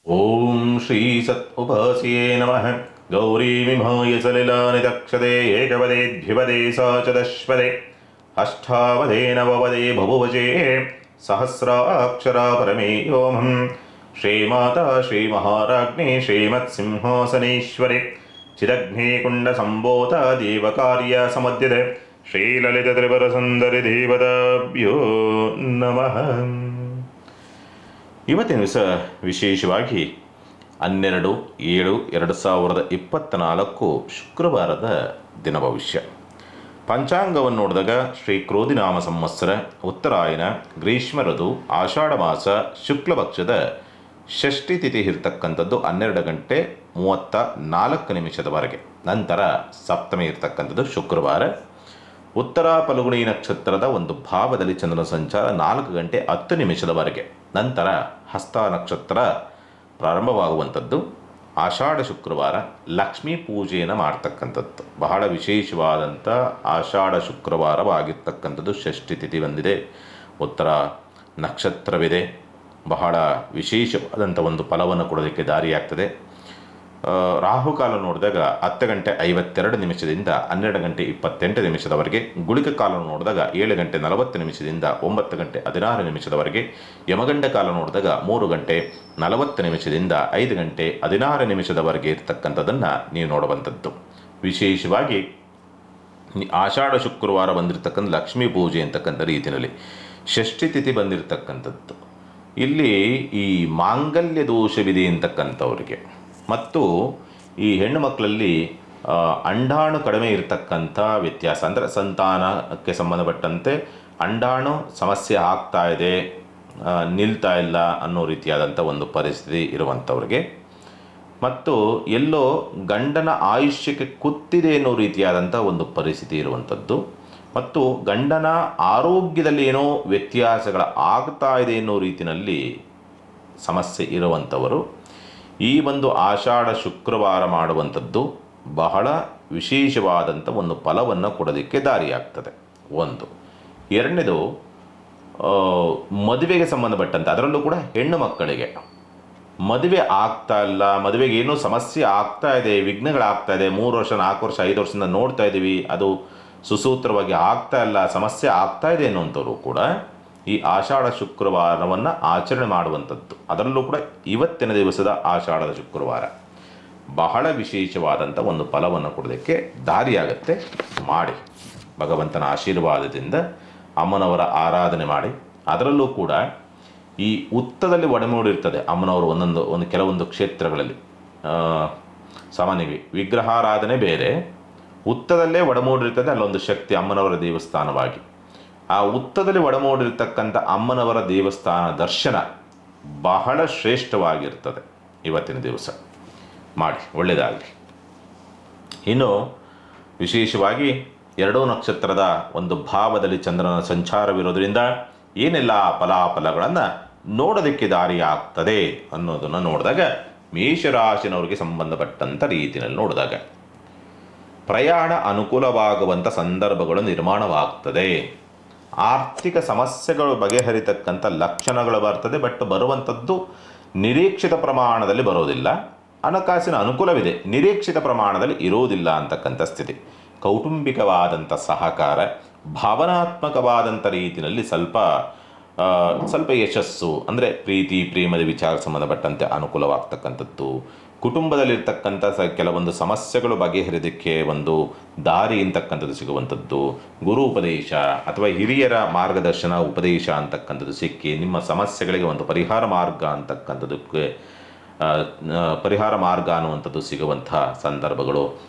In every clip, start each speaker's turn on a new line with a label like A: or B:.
A: ಓಂ ಶ್ರೀ ಸತ್ ಉಪಾಸ್ಯೇ ನಮಃ. ಗೌರೀ ವಿಮಾಯ ಸಲಿಲಾನಿದಕ್ಷತೆ ಏಕಪದೇ ದ್ವಿಪದೇ ಸ ಚತುಷ್ಪದೇ ಅಷ್ಟಾವಧೇ ನವಪದೇ ಬಹುವಚೇ ಸಹಸ್ರಾಕ್ಷರ ಪರಮೇ ವ್ಯೋಮಂ. ಶ್ರೀಮಾತಾ ಶ್ರೀಮಹಾರಾಜ್ಞಿ ಶ್ರೀಮತ್ಸಿಂಹಾಸನೇಶ್ವರಿ ಚಿದಗ್ನಿಕುಂಡ ಸಂಬೋಧ ದೇವಕಾರ್ಯ ಸಮಧ್ಯತೆ ಶ್ರೀಲಲಿತ ತ್ರಿಪುರ ಸುಂದರಿ ದೇವತಾಭ್ಯೋ ನಮಃ. ಇವತ್ತಿನ ದಿವಸ ವಿಶೇಷವಾಗಿ 12/7/2024 ಶುಕ್ರವಾರದ ದಿನ ಭವಿಷ್ಯ. ಪಂಚಾಂಗವನ್ನು ನೋಡಿದಾಗ ಶ್ರೀ ಕ್ರೋಧಿನಾಮ ಸಂವತ್ಸರ, ಉತ್ತರಾಯಣ, ಗ್ರೀಷ್ಮ ಋತು, ಆಷಾಢ ಮಾಸ, ಶುಕ್ಲ ಪಕ್ಷದ ಷಷ್ಠಿ ತಿಥಿ ಇರ್ತಕ್ಕಂಥದ್ದು 12:34 ನಂತರ ಸಪ್ತಮಿ ಇರ್ತಕ್ಕಂಥದ್ದು ಶುಕ್ರವಾರ. ಉತ್ತರ ಫಲ್ಗುಣಿ ನಕ್ಷತ್ರದ ಒಂದು ಭಾವದಲ್ಲಿ ಚಂದ್ರನ ಸಂಚಾರ 4:10 ನಂತರ ಹಸ್ತ ನಕ್ಷತ್ರ ಪ್ರಾರಂಭವಾಗುವಂಥದ್ದು. ಆಷಾಢ ಶುಕ್ರವಾರ ಲಕ್ಷ್ಮೀ ಪೂಜೆಯನ್ನು ಮಾಡ್ತಕ್ಕಂಥದ್ದು ಬಹಳ ವಿಶೇಷವಾದಂಥ ಆಷಾಢ ಶುಕ್ರವಾರವಾಗಿರ್ತಕ್ಕಂಥದ್ದು. ಷಷ್ಠಿ ತಿಥಿ ಬಂದಿದೆ, ಉತ್ತರ ನಕ್ಷತ್ರವಿದೆ, ಬಹಳ ವಿಶೇಷವಾದಂಥ ಒಂದು ಫಲವನ್ನು ಕೊಡೋದಕ್ಕೆ ದಾರಿಯಾಗ್ತದೆ. ರಾಹುಕಾಲ ನೋಡಿದಾಗ 10:52 12:28 ಗುಳಿಕ ಕಾಲ ನೋಡಿದಾಗ 7:40 9:16 ಯಮಗಂಡ ಕಾಲ ನೋಡಿದಾಗ 3:40 5:16 ಇರ್ತಕ್ಕಂಥದ್ದನ್ನು ನೀವು ನೋಡುವಂಥದ್ದು. ವಿಶೇಷವಾಗಿ ಆಷಾಢ ಶುಕ್ರವಾರ ಬಂದಿರತಕ್ಕಂಥ ಲಕ್ಷ್ಮೀ ಪೂಜೆ ಅಂತಕ್ಕಂಥ ರೀತಿಯಲ್ಲಿ ಷಷ್ಠಿ ತಿಥಿ ಬಂದಿರತಕ್ಕಂಥದ್ದು. ಇಲ್ಲಿ ಈ ಮಾಂಗಲ್ಯ ದೋಷವಿದೆ ಅಂತಕ್ಕಂಥವ್ರಿಗೆ ಮತ್ತು ಈ ಹೆಣ್ಣು ಮಕ್ಕಳಲ್ಲಿ ಅಂಡಾಣು ಕಡಿಮೆ ಇರತಕ್ಕಂಥ ವ್ಯತ್ಯಾಸ, ಅಂದರೆ ಸಂತಾನಕ್ಕೆ ಸಂಬಂಧಪಟ್ಟಂತೆ ಅಂಡಾಣು ಸಮಸ್ಯೆ ಆಗ್ತಾ ಇದೆ, ನಿಲ್ತಾ ಇಲ್ಲ ಅನ್ನೋ ರೀತಿಯಾದಂಥ ಒಂದು ಪರಿಸ್ಥಿತಿ ಇರುವಂಥವ್ರಿಗೆ, ಮತ್ತು ಎಲ್ಲೋ ಗಂಡನ ಆಯುಷ್ಯಕ್ಕೆ ಕುತ್ತಿದೆ ಅನ್ನೋ ರೀತಿಯಾದಂಥ ಒಂದು ಪರಿಸ್ಥಿತಿ ಇರುವಂಥದ್ದು, ಮತ್ತು ಗಂಡನ ಆರೋಗ್ಯದಲ್ಲಿ ಏನೋ ವ್ಯತ್ಯಾಸಗಳ ಆಗ್ತಾ ಇದೆ ಅನ್ನೋ ರೀತಿಯಲ್ಲಿ ಸಮಸ್ಯೆ ಇರುವಂಥವರು ಈ ಒಂದು ಆಷಾಢ ಶುಕ್ರವಾರ ಮಾಡುವಂಥದ್ದು ಬಹಳ ವಿಶೇಷವಾದಂಥ ಒಂದು ಫಲವನ್ನು ಕೊಡೋದಕ್ಕೆ ದಾರಿಯಾಗ್ತದೆ. ಒಂದು. ಎರಡನೇದು, ಮದುವೆಗೆ ಸಂಬಂಧಪಟ್ಟಂತೆ, ಅದರಲ್ಲೂ ಕೂಡ ಹೆಣ್ಣು ಮಕ್ಕಳಿಗೆ ಮದುವೆ ಆಗ್ತಾ ಇಲ್ಲ, ಮದುವೆಗೆ ಏನೋ ಸಮಸ್ಯೆ ಆಗ್ತಾ ಇದೆ, ವಿಘ್ನಗಳಾಗ್ತಾ ಇದೆ, 3 ವರ್ಷ 4 ವರ್ಷ 5 ವರ್ಷದಿಂದ ನೋಡ್ತಾ ಇದ್ದೀವಿ, ಅದು ಸುಸೂತ್ರವಾಗಿ ಆಗ್ತಾ ಇಲ್ಲ, ಸಮಸ್ಯೆ ಆಗ್ತಾ ಇದೆ ಅನ್ನುವಂಥವ್ರು ಕೂಡ ಈ ಆಷಾಢ ಶುಕ್ರವಾರವನ್ನು ಆಚರಣೆ ಮಾಡುವಂಥದ್ದು. ಅದರಲ್ಲೂ ಕೂಡ ಇವತ್ತಿನ ದಿವಸದ ಆಷಾಢದ ಶುಕ್ರವಾರ ಬಹಳ ವಿಶೇಷವಾದಂಥ ಒಂದು ಫಲವನ್ನು ಕೊಡೋದಕ್ಕೆ ದಾರಿಯಾಗತ್ತೆ. ಮಾಡಿ ಭಗವಂತನ ಆಶೀರ್ವಾದದಿಂದ ಅಮ್ಮನವರ ಆರಾಧನೆ ಮಾಡಿ. ಅದರಲ್ಲೂ ಕೂಡ ಈ ಉತ್ತದಲ್ಲಿ ಒಡಮೂಡಿರ್ತದೆ ಅಮ್ಮನವರು ಒಂದು ಕೆಲವೊಂದು ಕ್ಷೇತ್ರಗಳಲ್ಲಿ. ಸಾಮಾನ್ಯವಾಗಿ ವಿಗ್ರಹಾರಾಧನೆ ಬೇರೆ, ಉತ್ತದಲ್ಲೇ ಒಡಮೂಡಿರ್ತದೆ ಅಲ್ಲೊಂದು ಶಕ್ತಿ ಅಮ್ಮನವರ ದೇವಸ್ಥಾನವಾಗಿ. ಆ ಉತ್ತದಲ್ಲಿ ಒಡಮೂಡಿರ್ತಕ್ಕಂಥ ಅಮ್ಮನವರ ದೇವಸ್ಥಾನ ದರ್ಶನ ಬಹಳ ಶ್ರೇಷ್ಠವಾಗಿರ್ತದೆ. ಇವತ್ತಿನ ದಿವಸ ಮಾಡಿ, ಒಳ್ಳೆಯದಾಗಲಿ. ಇನ್ನು ವಿಶೇಷವಾಗಿ 2 ನಕ್ಷತ್ರದ ಒಂದು ಭಾವದಲ್ಲಿ ಚಂದ್ರನ ಸಂಚಾರವಿರೋದರಿಂದ ಏನೆಲ್ಲ ಫಲಾಫಲಗಳನ್ನು ನೋಡೋದಕ್ಕೆ ದಾರಿ ಆಗ್ತದೆ ಅನ್ನೋದನ್ನು ನೋಡಿದಾಗ, ಮೇಷರಾಶಿನವರಿಗೆ ಸಂಬಂಧಪಟ್ಟಂಥ ರೀತಿಯಲ್ಲಿ ನೋಡಿದಾಗ ಪ್ರಯಾಣ ಅನುಕೂಲವಾಗುವಂಥ ಸಂದರ್ಭಗಳು ನಿರ್ಮಾಣವಾಗ್ತದೆ. ಆರ್ಥಿಕ ಸಮಸ್ಯೆಗಳು ಬಗೆಹರಿತಕ್ಕಂಥ ಲಕ್ಷಣಗಳು ಬರ್ತದೆ, ಬಟ್ ಬರುವಂಥದ್ದು ನಿರೀಕ್ಷಿತ ಪ್ರಮಾಣದಲ್ಲಿ ಬರೋದಿಲ್ಲ. ಹಣಕಾಸಿನ ಅನುಕೂಲವಿದೆ, ನಿರೀಕ್ಷಿತ ಪ್ರಮಾಣದಲ್ಲಿ ಇರೋದಿಲ್ಲ ಅಂತಕ್ಕಂಥ ಸ್ಥಿತಿ. ಕೌಟುಂಬಿಕವಾದಂಥ ಸಹಕಾರ, ಭಾವನಾತ್ಮಕವಾದಂಥ ರೀತಿಯಲ್ಲಿ ಸ್ವಲ್ಪ ಯಶಸ್ಸು, ಅಂದರೆ ಪ್ರೀತಿ ಪ್ರೇಮದ ವಿಚಾರ ಸಂಬಂಧಪಟ್ಟಂತೆ ಅನುಕೂಲವಾಗ್ತಕ್ಕಂಥದ್ದು. ಕುಟುಂಬದಲ್ಲಿರ್ತಕ್ಕಂಥ ಕೆಲವೊಂದು ಸಮಸ್ಯೆಗಳು ಬಗೆಹರಿದಕ್ಕೆ ಒಂದು ದಾರಿ ಅಂತಕ್ಕಂಥದ್ದು ಸಿಗುವಂಥದ್ದು. ಗುರು ಉಪದೇಶ ಅಥವಾ ಹಿರಿಯರ ಮಾರ್ಗದರ್ಶನ ಉಪದೇಶ ಅಂತಕ್ಕಂಥದ್ದು ಸಿಕ್ಕಿ ನಿಮ್ಮ ಸಮಸ್ಯೆಗಳಿಗೆ ಒಂದು ಪರಿಹಾರ ಮಾರ್ಗ ಅನ್ನುವಂಥದ್ದು ಸಿಗುವಂಥ ಸಂದರ್ಭಗಳು.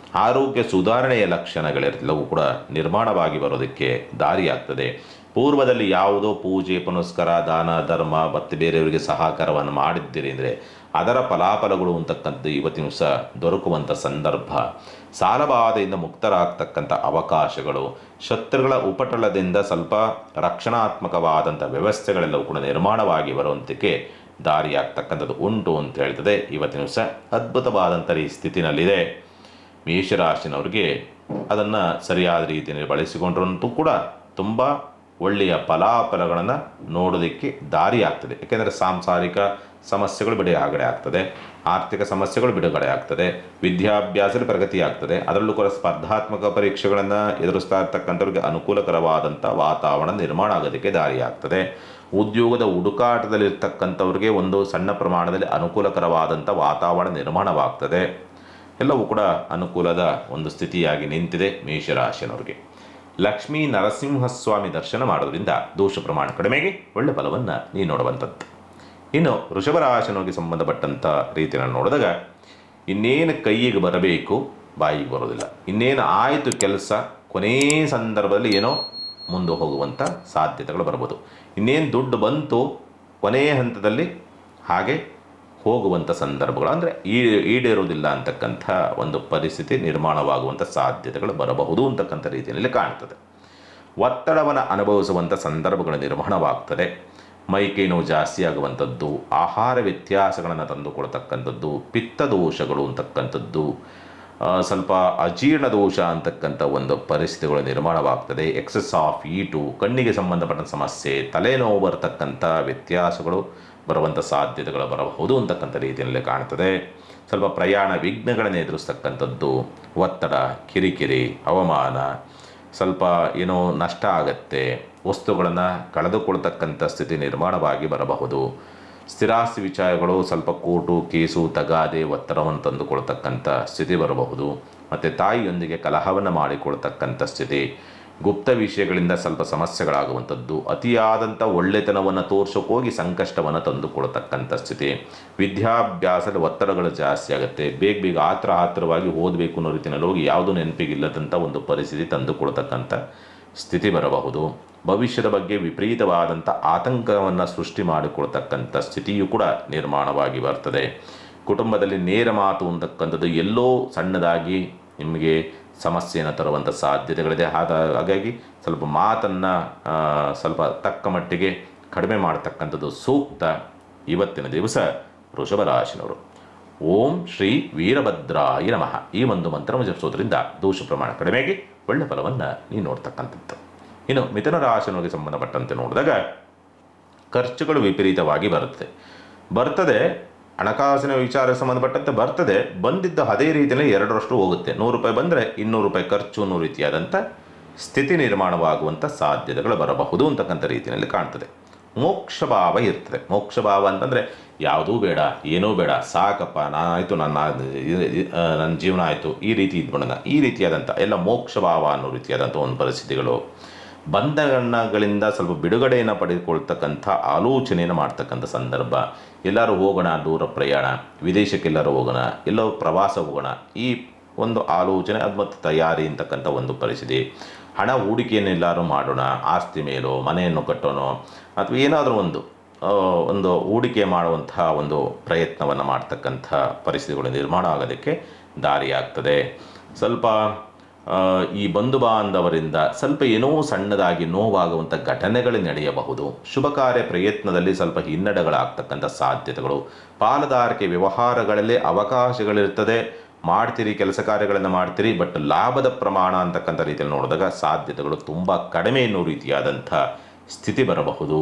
A: ಆರೋಗ್ಯ ಸುಧಾರಣೆಯ ಲಕ್ಷಣಗಳೆಲ್ಲವೂ ಕೂಡ ನಿರ್ಮಾಣವಾಗಿ ಬರೋದಕ್ಕೆ ದಾರಿಯಾಗ್ತದೆ. ಪೂರ್ವದಲ್ಲಿ ಯಾವುದೋ ಪೂಜೆ ಪುನಸ್ಕಾರ ದಾನ ಧರ್ಮ ಮತ್ತು ಬೇರೆಯವರಿಗೆ ಸಹಕಾರವನ್ನು ಮಾಡಿದ್ದೀರಿ ಅಂದರೆ ಅದರ ಫಲಾಫಲಗಳು ಅಂತಕ್ಕಂಥದ್ದು ಇವತ್ತಿನ ದಿವಸ ದೊರಕುವಂಥ ಸಂದರ್ಭ. ಸಾಲಬಾಧೆಯಿಂದ ಮುಕ್ತರಾಗ್ತಕ್ಕಂಥ ಅವಕಾಶಗಳು, ಶತ್ರುಗಳ ಉಪಟಳದಿಂದ ಸ್ವಲ್ಪ ರಕ್ಷಣಾತ್ಮಕವಾದಂಥ ವ್ಯವಸ್ಥೆಗಳೆಲ್ಲವೂ ಕೂಡ ನಿರ್ಮಾಣವಾಗಿ ಬರುವಂತಕ್ಕೆ ದಾರಿಯಾಗ್ತಕ್ಕಂಥದ್ದು ಉಂಟು ಅಂತ ಹೇಳ್ತದೆ. ಇವತ್ತಿನ ದಿವಸ ಅದ್ಭುತವಾದಂಥ ಈ ಸ್ಥಿತಿನಲ್ಲಿದೆ. ಮೇಷರಾಶಿನವ್ರಿಗೆ ಅದನ್ನು ಸರಿಯಾದ ರೀತಿಯಲ್ಲಿ ಬಳಸಿಕೊಂಡ್ರಂತೂ ಕೂಡ ತುಂಬ ಒಳ್ಳೆಯ ಫಲಾಫಲಗಳನ್ನು ನೋಡೋದಕ್ಕೆ ದಾರಿ ಆಗ್ತದೆ. ಯಾಕೆಂದರೆ ಸಾಂಸಾರಿಕ ಸಮಸ್ಯೆಗಳು ಬಿಡುಗಡೆ ಆಗ್ತದೆ, ಆರ್ಥಿಕ ಸಮಸ್ಯೆಗಳು ಬಿಡುಗಡೆ ಆಗ್ತದೆ, ವಿದ್ಯಾಭ್ಯಾಸದ ಪ್ರಗತಿ ಆಗ್ತದೆ. ಅದರಲ್ಲೂ ಕೂಡ ಸ್ಪರ್ಧಾತ್ಮಕ ಪರೀಕ್ಷೆಗಳನ್ನು ಎದುರಿಸ್ತಾ ಇರ್ತಕ್ಕಂಥವ್ರಿಗೆ ಅನುಕೂಲಕರವಾದಂಥ ವಾತಾವರಣ ನಿರ್ಮಾಣ ಆಗೋದಕ್ಕೆ ದಾರಿ ಆಗ್ತದೆ. ಉದ್ಯೋಗದ ಹುಡುಕಾಟದಲ್ಲಿರ್ತಕ್ಕಂಥವ್ರಿಗೆ ಒಂದು ಸಣ್ಣ ಪ್ರಮಾಣದಲ್ಲಿ ಅನುಕೂಲಕರವಾದಂಥ ವಾತಾವರಣ ನಿರ್ಮಾಣವಾಗ್ತದೆ. ಎಲ್ಲವೂ ಕೂಡ ಅನುಕೂಲದ ಒಂದು ಸ್ಥಿತಿಯಾಗಿ ನಿಂತಿದೆ ಮೇಷರಾಶಿಯನವ್ರಿಗೆ. ಲಕ್ಷ್ಮೀ ನರಸಿಂಹಸ್ವಾಮಿ ದರ್ಶನ ಮಾಡೋದ್ರಿಂದ ದೋಷ ಪ್ರಮಾಣ ಕಡಿಮೆಗೆ ಒಳ್ಳೆ ಫಲವನ್ನು ನೀವು ನೋಡುವಂಥದ್ದು. ಇನ್ನು ವೃಷಭ ರಾಶಿಯವ್ರಿಗೆ ಸಂಬಂಧಪಟ್ಟಂಥ ರೀತಿಯನ್ನು ನೋಡಿದಾಗ ಇನ್ನೇನು ಕೈಯಿಗೆ ಬರಬೇಕು ಬಾಯಿಗೆ ಬರೋದಿಲ್ಲ, ಇನ್ನೇನು ಆಯಿತು ಕೆಲಸ ಕೊನೆಯ ಸಂದರ್ಭದಲ್ಲಿ ಏನೋ ಮುಂದೆ ಹೋಗುವಂಥ ಸಾಧ್ಯತೆಗಳು ಬರ್ಬೋದು. ಇನ್ನೇನು ದುಡ್ಡು ಬಂತು ಕೊನೆಯ ಹಂತದಲ್ಲಿ ಹಾಗೆ ಹೋಗುವಂಥ ಸಂದರ್ಭಗಳು, ಅಂದರೆ ಈಡೇರೋದಿಲ್ಲ ಅಂತಕ್ಕಂಥ ಒಂದು ಪರಿಸ್ಥಿತಿ ನಿರ್ಮಾಣವಾಗುವಂಥ ಸಾಧ್ಯತೆಗಳು ಬರಬಹುದು ಅಂತಕ್ಕಂಥ ರೀತಿಯಲ್ಲಿ ಕಾಣ್ತದೆ. ಒತ್ತಡವನ್ನು ಅನುಭವಿಸುವಂಥ ಸಂದರ್ಭಗಳು ನಿರ್ಮಾಣವಾಗ್ತದೆ. ಮೈಕೈ ನೋವು ಜಾಸ್ತಿ ಆಗುವಂಥದ್ದು, ಆಹಾರ ವ್ಯತ್ಯಾಸಗಳನ್ನು ತಂದುಕೊಳ್ತಕ್ಕಂಥದ್ದು, ಪಿತ್ತ ದೋಷಗಳು ಅಂತಕ್ಕಂಥದ್ದು, ಸ್ವಲ್ಪ ಅಜೀರ್ಣ ದೋಷ ಅಂತಕ್ಕಂಥ ಒಂದು ಪರಿಸ್ಥಿತಿಗಳು ನಿರ್ಮಾಣವಾಗ್ತದೆ. ಎಕ್ಸೆಸ್ ಆಫ್ ಈಟು, ಕಣ್ಣಿಗೆ ಸಂಬಂಧಪಟ್ಟ ಸಮಸ್ಯೆ, ತಲೆನೋವು ಬರತಕ್ಕಂಥ ವ್ಯತ್ಯಾಸಗಳು ಬರುವಂಥ ಸಾಧ್ಯತೆಗಳು ಬರಬಹುದು ಅಂತಕ್ಕಂಥ ರೀತಿಯಲ್ಲಿ ಕಾಣ್ತದೆ. ಸ್ವಲ್ಪ ಪ್ರಯಾಣ ವಿಘ್ನಗಳನ್ನು ಎದುರಿಸ್ತಕ್ಕಂಥದ್ದು, ಒತ್ತಡ, ಕಿರಿಕಿರಿ, ಅವಮಾನ, ಸ್ವಲ್ಪ ಏನೋ ನಷ್ಟ ಆಗತ್ತೆ, ವಸ್ತುಗಳನ್ನು ಕಳೆದುಕೊಳ್ತಕ್ಕಂಥ ಸ್ಥಿತಿ ನಿರ್ಮಾಣವಾಗಿ ಬರಬಹುದು. ಸ್ಥಿರಾಸ್ತಿ ವಿಚಾರಗಳು ಸ್ವಲ್ಪ ಕೋರ್ಟು ಕೇಸು ತಗಾದೆ ಒತ್ತಡವನ್ನು ತಂದುಕೊಳ್ತಕ್ಕಂಥ ಸ್ಥಿತಿ ಬರಬಹುದು. ಮತ್ತು ತಾಯಿಯೊಂದಿಗೆ ಕಲಹವನ್ನು ಮಾಡಿಕೊಳ್ತಕ್ಕಂಥ ಸ್ಥಿತಿ, ಗುಪ್ತ ವಿಷಯಗಳಿಂದ ಸ್ವಲ್ಪ ಸಮಸ್ಯೆಗಳಾಗುವಂಥದ್ದು, ಅತಿಯಾದಂಥ ಒಳ್ಳೆತನವನ್ನು ತೋರ್ಸೋಕ್ಕೋಗಿ ಸಂಕಷ್ಟವನ್ನು ತಂದುಕೊಳ್ತಕ್ಕಂಥ ಸ್ಥಿತಿ, ವಿದ್ಯಾಭ್ಯಾಸದ ಒತ್ತಡಗಳು ಜಾಸ್ತಿ ಆಗುತ್ತೆ, ಬೇಗ ಆತ್ರವಾಗಿ ಓದಬೇಕು ಅನ್ನೋ ರೀತಿಯಲ್ಲಿ ಹೋಗಿ ಯಾವುದೂ ನೆನಪಿಗಿಲ್ಲದಂಥ ಒಂದು ಪರಿಸ್ಥಿತಿ ತಂದುಕೊಳ್ತಕ್ಕಂಥ ಸ್ಥಿತಿ ಬರಬಹುದು. ಭವಿಷ್ಯದ ಬಗ್ಗೆ ವಿಪರೀತವಾದಂಥ ಆತಂಕವನ್ನು ಸೃಷ್ಟಿ ಮಾಡಿಕೊಳ್ತಕ್ಕಂಥ ಸ್ಥಿತಿಯೂ ಕೂಡ ನಿರ್ಮಾಣವಾಗಿ ಬರ್ತದೆ. ಕುಟುಂಬದಲ್ಲಿ ನೇರ ಮಾತು ಅಂತಕ್ಕಂಥದ್ದು ಎಲ್ಲೋ ಸಣ್ಣದಾಗಿ ನಿಮಗೆ ಸಮಸ್ಯೆಯನ್ನು ತರುವಂಥ ಸಾಧ್ಯತೆಗಳಿದೆ. ಹಾಗಾಗಿ ಸ್ವಲ್ಪ ಮಾತನ್ನು ಸ್ವಲ್ಪ ತಕ್ಕ ಮಟ್ಟಿಗೆ ಕಡಿಮೆ ಮಾಡ್ತಕ್ಕಂಥದ್ದು ಸೂಕ್ತ. ಇವತ್ತಿನ ದಿವಸ ವೃಷಭ ರಾಶಿನವರು ಓಂ ಶ್ರೀ ವೀರಭದ್ರಾಯ ನಮಃ ಈ ಒಂದು ಮಂತ್ರವನ್ನು ಜಪಿಸೋದ್ರಿಂದ ದೋಷ ಪ್ರಮಾಣ ಕಡಿಮೆಗೆ ಒಳ್ಳೆ ಫಲವನ್ನು ನೀವು ನೋಡ್ತಕ್ಕಂಥದ್ದು. ಇನ್ನು ಮಿಥುನ ರಾಶಿನವರಿಗೆ ಸಂಬಂಧಪಟ್ಟಂತೆ ನೋಡಿದಾಗ ಖರ್ಚುಗಳು ವಿಪರೀತವಾಗಿ ಬರ್ತದೆ. ಹಣಕಾಸಿನ ವಿಚಾರಕ್ಕೆ ಸಂಬಂಧಪಟ್ಟಂತೆ ಬರ್ತದೆ, ಬಂದಿದ್ದ ಅದೇ ರೀತಿಯಲ್ಲಿ 2ರಷ್ಟು ಹೋಗುತ್ತೆ. 100 ರೂಪಾಯಿ ಬಂದರೆ 200 ರೂಪಾಯಿ ಖರ್ಚು ಅನ್ನೋ ರೀತಿಯಾದಂಥ ಸ್ಥಿತಿ ನಿರ್ಮಾಣವಾಗುವಂಥ ಸಾಧ್ಯತೆಗಳು ಬರಬಹುದು ಅಂತಕ್ಕಂಥ ರೀತಿಯಲ್ಲಿ ಕಾಣ್ತದೆ. ಮೋಕ್ಷ ಭಾವ ಇರ್ತದೆ. ಮೋಕ್ಷ ಭಾವ ಅಂತಂದರೆ ಯಾವುದೂ ಬೇಡ, ಏನೂ ಬೇಡ, ಸಾಕಪ್ಪ ನಾನಾಯಿತು, ನನ್ನ ಜೀವನ ಆಯಿತು, ಈ ರೀತಿ ಇದ್ಬಿಡೋಣ, ಈ ರೀತಿಯಾದಂಥ ಎಲ್ಲ ಮೋಕ್ಷ ಭಾವ ಅನ್ನೋ ರೀತಿಯಾದಂಥ ಒಂದು ಪರಿಸ್ಥಿತಿಗಳು. ಬಂಧನಗಳಿಂದ ಸ್ವಲ್ಪ ಬಿಡುಗಡೆಯನ್ನು ಪಡೆದುಕೊಳ್ತಕ್ಕಂಥ ಆಲೋಚನೆಯನ್ನು ಮಾಡ್ತಕ್ಕಂಥ ಸಂದರ್ಭ. ಎಲ್ಲರೂ ಹೋಗೋಣ, ದೂರ ಪ್ರಯಾಣ, ವಿದೇಶಕ್ಕೆಲ್ಲರೂ ಹೋಗೋಣ, ಎಲ್ಲೋ ಪ್ರವಾಸ ಹೋಗೋಣ, ಈ ಒಂದು ಆಲೋಚನೆ ಅದು ಮತ್ತು ತಯಾರಿ ಅಂತಕ್ಕಂಥ ಒಂದು ಪರಿಸ್ಥಿತಿ. ಹಣ ಹೂಡಿಕೆಯನ್ನೆಲ್ಲರೂ ಮಾಡೋಣ, ಆಸ್ತಿ ಮೇಲೋ ಮನೆಯನ್ನು ಕಟ್ಟೋಣೋ ಅಥವಾ ಏನಾದರೂ ಒಂದು ಹೂಡಿಕೆ ಮಾಡುವಂತಹ ಒಂದು ಪ್ರಯತ್ನವನ್ನು ಮಾಡ್ತಕ್ಕಂಥ ಪರಿಸ್ಥಿತಿಗಳು ನಿರ್ಮಾಣ ಆಗೋದಕ್ಕೆ ದಾರಿಯಾಗ್ತದೆ. ಸ್ವಲ್ಪ ಈ ಬಂಧು ಬಾಂಧವರಿಂದ ಸ್ವಲ್ಪ ಏನೋ ಸಣ್ಣದಾಗಿ ನೋವಾಗುವಂಥ ಘಟನೆಗಳು ನಡೆಯಬಹುದು. ಶುಭ ಕಾರ್ಯ ಪ್ರಯತ್ನದಲ್ಲಿ ಸ್ವಲ್ಪ ಹಿನ್ನಡೆಗಳಾಗ್ತಕ್ಕಂಥ ಸಾಧ್ಯತೆಗಳು. ಪಾಲುದಾರಿಕೆ ವ್ಯವಹಾರಗಳಲ್ಲಿ ಅವಕಾಶಗಳಿರ್ತದೆ, ಮಾಡ್ತೀರಿ, ಕೆಲಸ ಕಾರ್ಯಗಳನ್ನು ಮಾಡ್ತೀರಿ, ಬಟ್ ಲಾಭದ ಪ್ರಮಾಣ ಅಂತಕ್ಕಂಥ ರೀತಿಯಲ್ಲಿ ನೋಡಿದಾಗ ಸಾಧ್ಯತೆಗಳು ತುಂಬ ಕಡಿಮೆ ಅನ್ನೋ ರೀತಿಯಾದಂಥ ಸ್ಥಿತಿ ಬರಬಹುದು.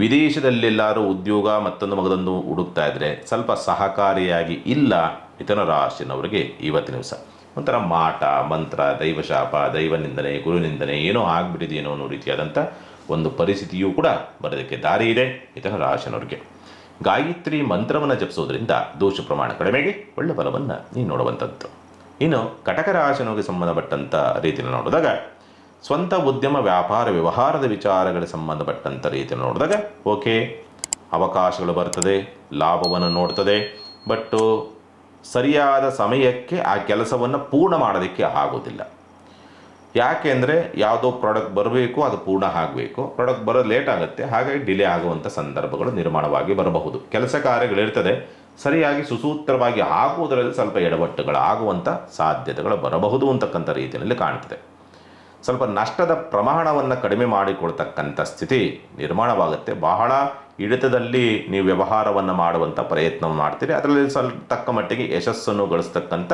A: ವಿದೇಶದಲ್ಲೆಲ್ಲರೂ ಉದ್ಯೋಗ ಮತ್ತೊಂದು ಹುಡುಕ್ತಾ ಇದ್ದರೆ ಸ್ವಲ್ಪ ಸಹಕಾರಿಯಾಗಿ ಇಲ್ಲ ಮಿಥುನ ರಾಶಿನವರಿಗೆ ಇವತ್ತಿನ ದಿವಸ. ಒಂಥರ ಮಾಟ ಮಂತ್ರ, ದೈವಶಾಪ, ದೈವನಿಂದನೆ, ಗುರುನಿಂದನೆ ಏನೋ ಆಗಿಬಿಟ್ಟಿದೆಯೇನೋ ಅನ್ನೋ ರೀತಿಯಾದಂಥ ಒಂದು ಪರಿಸ್ಥಿತಿಯೂ ಕೂಡ ಬರೋದಕ್ಕೆ ದಾರಿ ಇದೆ ಮಿಥುನ ರಾಶಿನವರಿಗೆ. ಗಾಯತ್ರಿ ಮಂತ್ರವನ್ನು ಜಪಿಸೋದ್ರಿಂದ ದೋಷ ಪ್ರಮಾಣ ಕಡಿಮೆಗೆ ಒಳ್ಳೆ ಫಲವನ್ನು ನೀವು ನೋಡುವಂಥದ್ದು. ಇನ್ನು ಕಟಕ ರಾಶಿನವರಿಗೆ ಸಂಬಂಧಪಟ್ಟಂಥ ರೀತಿಯಲ್ಲಿ ನೋಡಿದಾಗ ಸ್ವಂತ ಉದ್ಯಮ ವ್ಯಾಪಾರ ವ್ಯವಹಾರದ ವಿಚಾರಗಳಿಗೆ ಸಂಬಂಧಪಟ್ಟಂಥ ರೀತಿಯಲ್ಲಿ ನೋಡಿದಾಗ ಓಕೆ, ಅವಕಾಶಗಳು ಬರ್ತದೆ, ಲಾಭವನ್ನು ನೋಡ್ತದೆ, ಬಟ್ಟು ಸರಿಯಾದ ಸಮಯಕ್ಕೆ ಆ ಕೆಲಸವನ್ನು ಪೂರ್ಣ ಮಾಡೋದಕ್ಕೆ ಆಗೋದಿಲ್ಲ. ಯಾಕೆ ಅಂದರೆ ಯಾವುದೋ ಪ್ರಾಡಕ್ಟ್ ಬರಬೇಕು, ಅದು ಪೂರ್ಣ ಆಗಬೇಕು, ಪ್ರಾಡಕ್ಟ್ ಬರೋದು ಲೇಟ್ ಆಗುತ್ತೆ, ಹಾಗಾಗಿ ಡಿಲೇ ಆಗುವಂಥ ಸಂದರ್ಭಗಳು ನಿರ್ಮಾಣವಾಗಿ ಬರಬಹುದು. ಕೆಲಸ ಕಾರ್ಯಗಳಿರ್ತದೆ, ಸರಿಯಾಗಿ ಸುಸೂತ್ರವಾಗಿ ಆಗುವುದರಲ್ಲಿ ಸ್ವಲ್ಪ ಎಡವಟ್ಟುಗಳಾಗುವಂಥ ಸಾಧ್ಯತೆಗಳು ಬರಬಹುದು ಅಂತಕ್ಕಂಥ ರೀತಿಯಲ್ಲಿ ಕಾಣ್ತದೆ. ಸ್ವಲ್ಪ ನಷ್ಟದ ಪ್ರಮಾಣವನ್ನು ಕಡಿಮೆ ಮಾಡಿಕೊಳ್ತಕ್ಕಂಥ ಸ್ಥಿತಿ ನಿರ್ಮಾಣವಾಗುತ್ತೆ. ಬಹಳ ಹಿಡಿತದಲ್ಲಿ ನೀವು ವ್ಯವಹಾರವನ್ನು ಮಾಡುವಂಥ ಪ್ರಯತ್ನವನ್ನು ಮಾಡ್ತೀರಿ, ಅದರಲ್ಲಿ ಸ್ವಲ್ಪ ತಕ್ಕ ಮಟ್ಟಿಗೆ ಯಶಸ್ಸನ್ನು ಗಳಿಸ್ತಕ್ಕಂಥ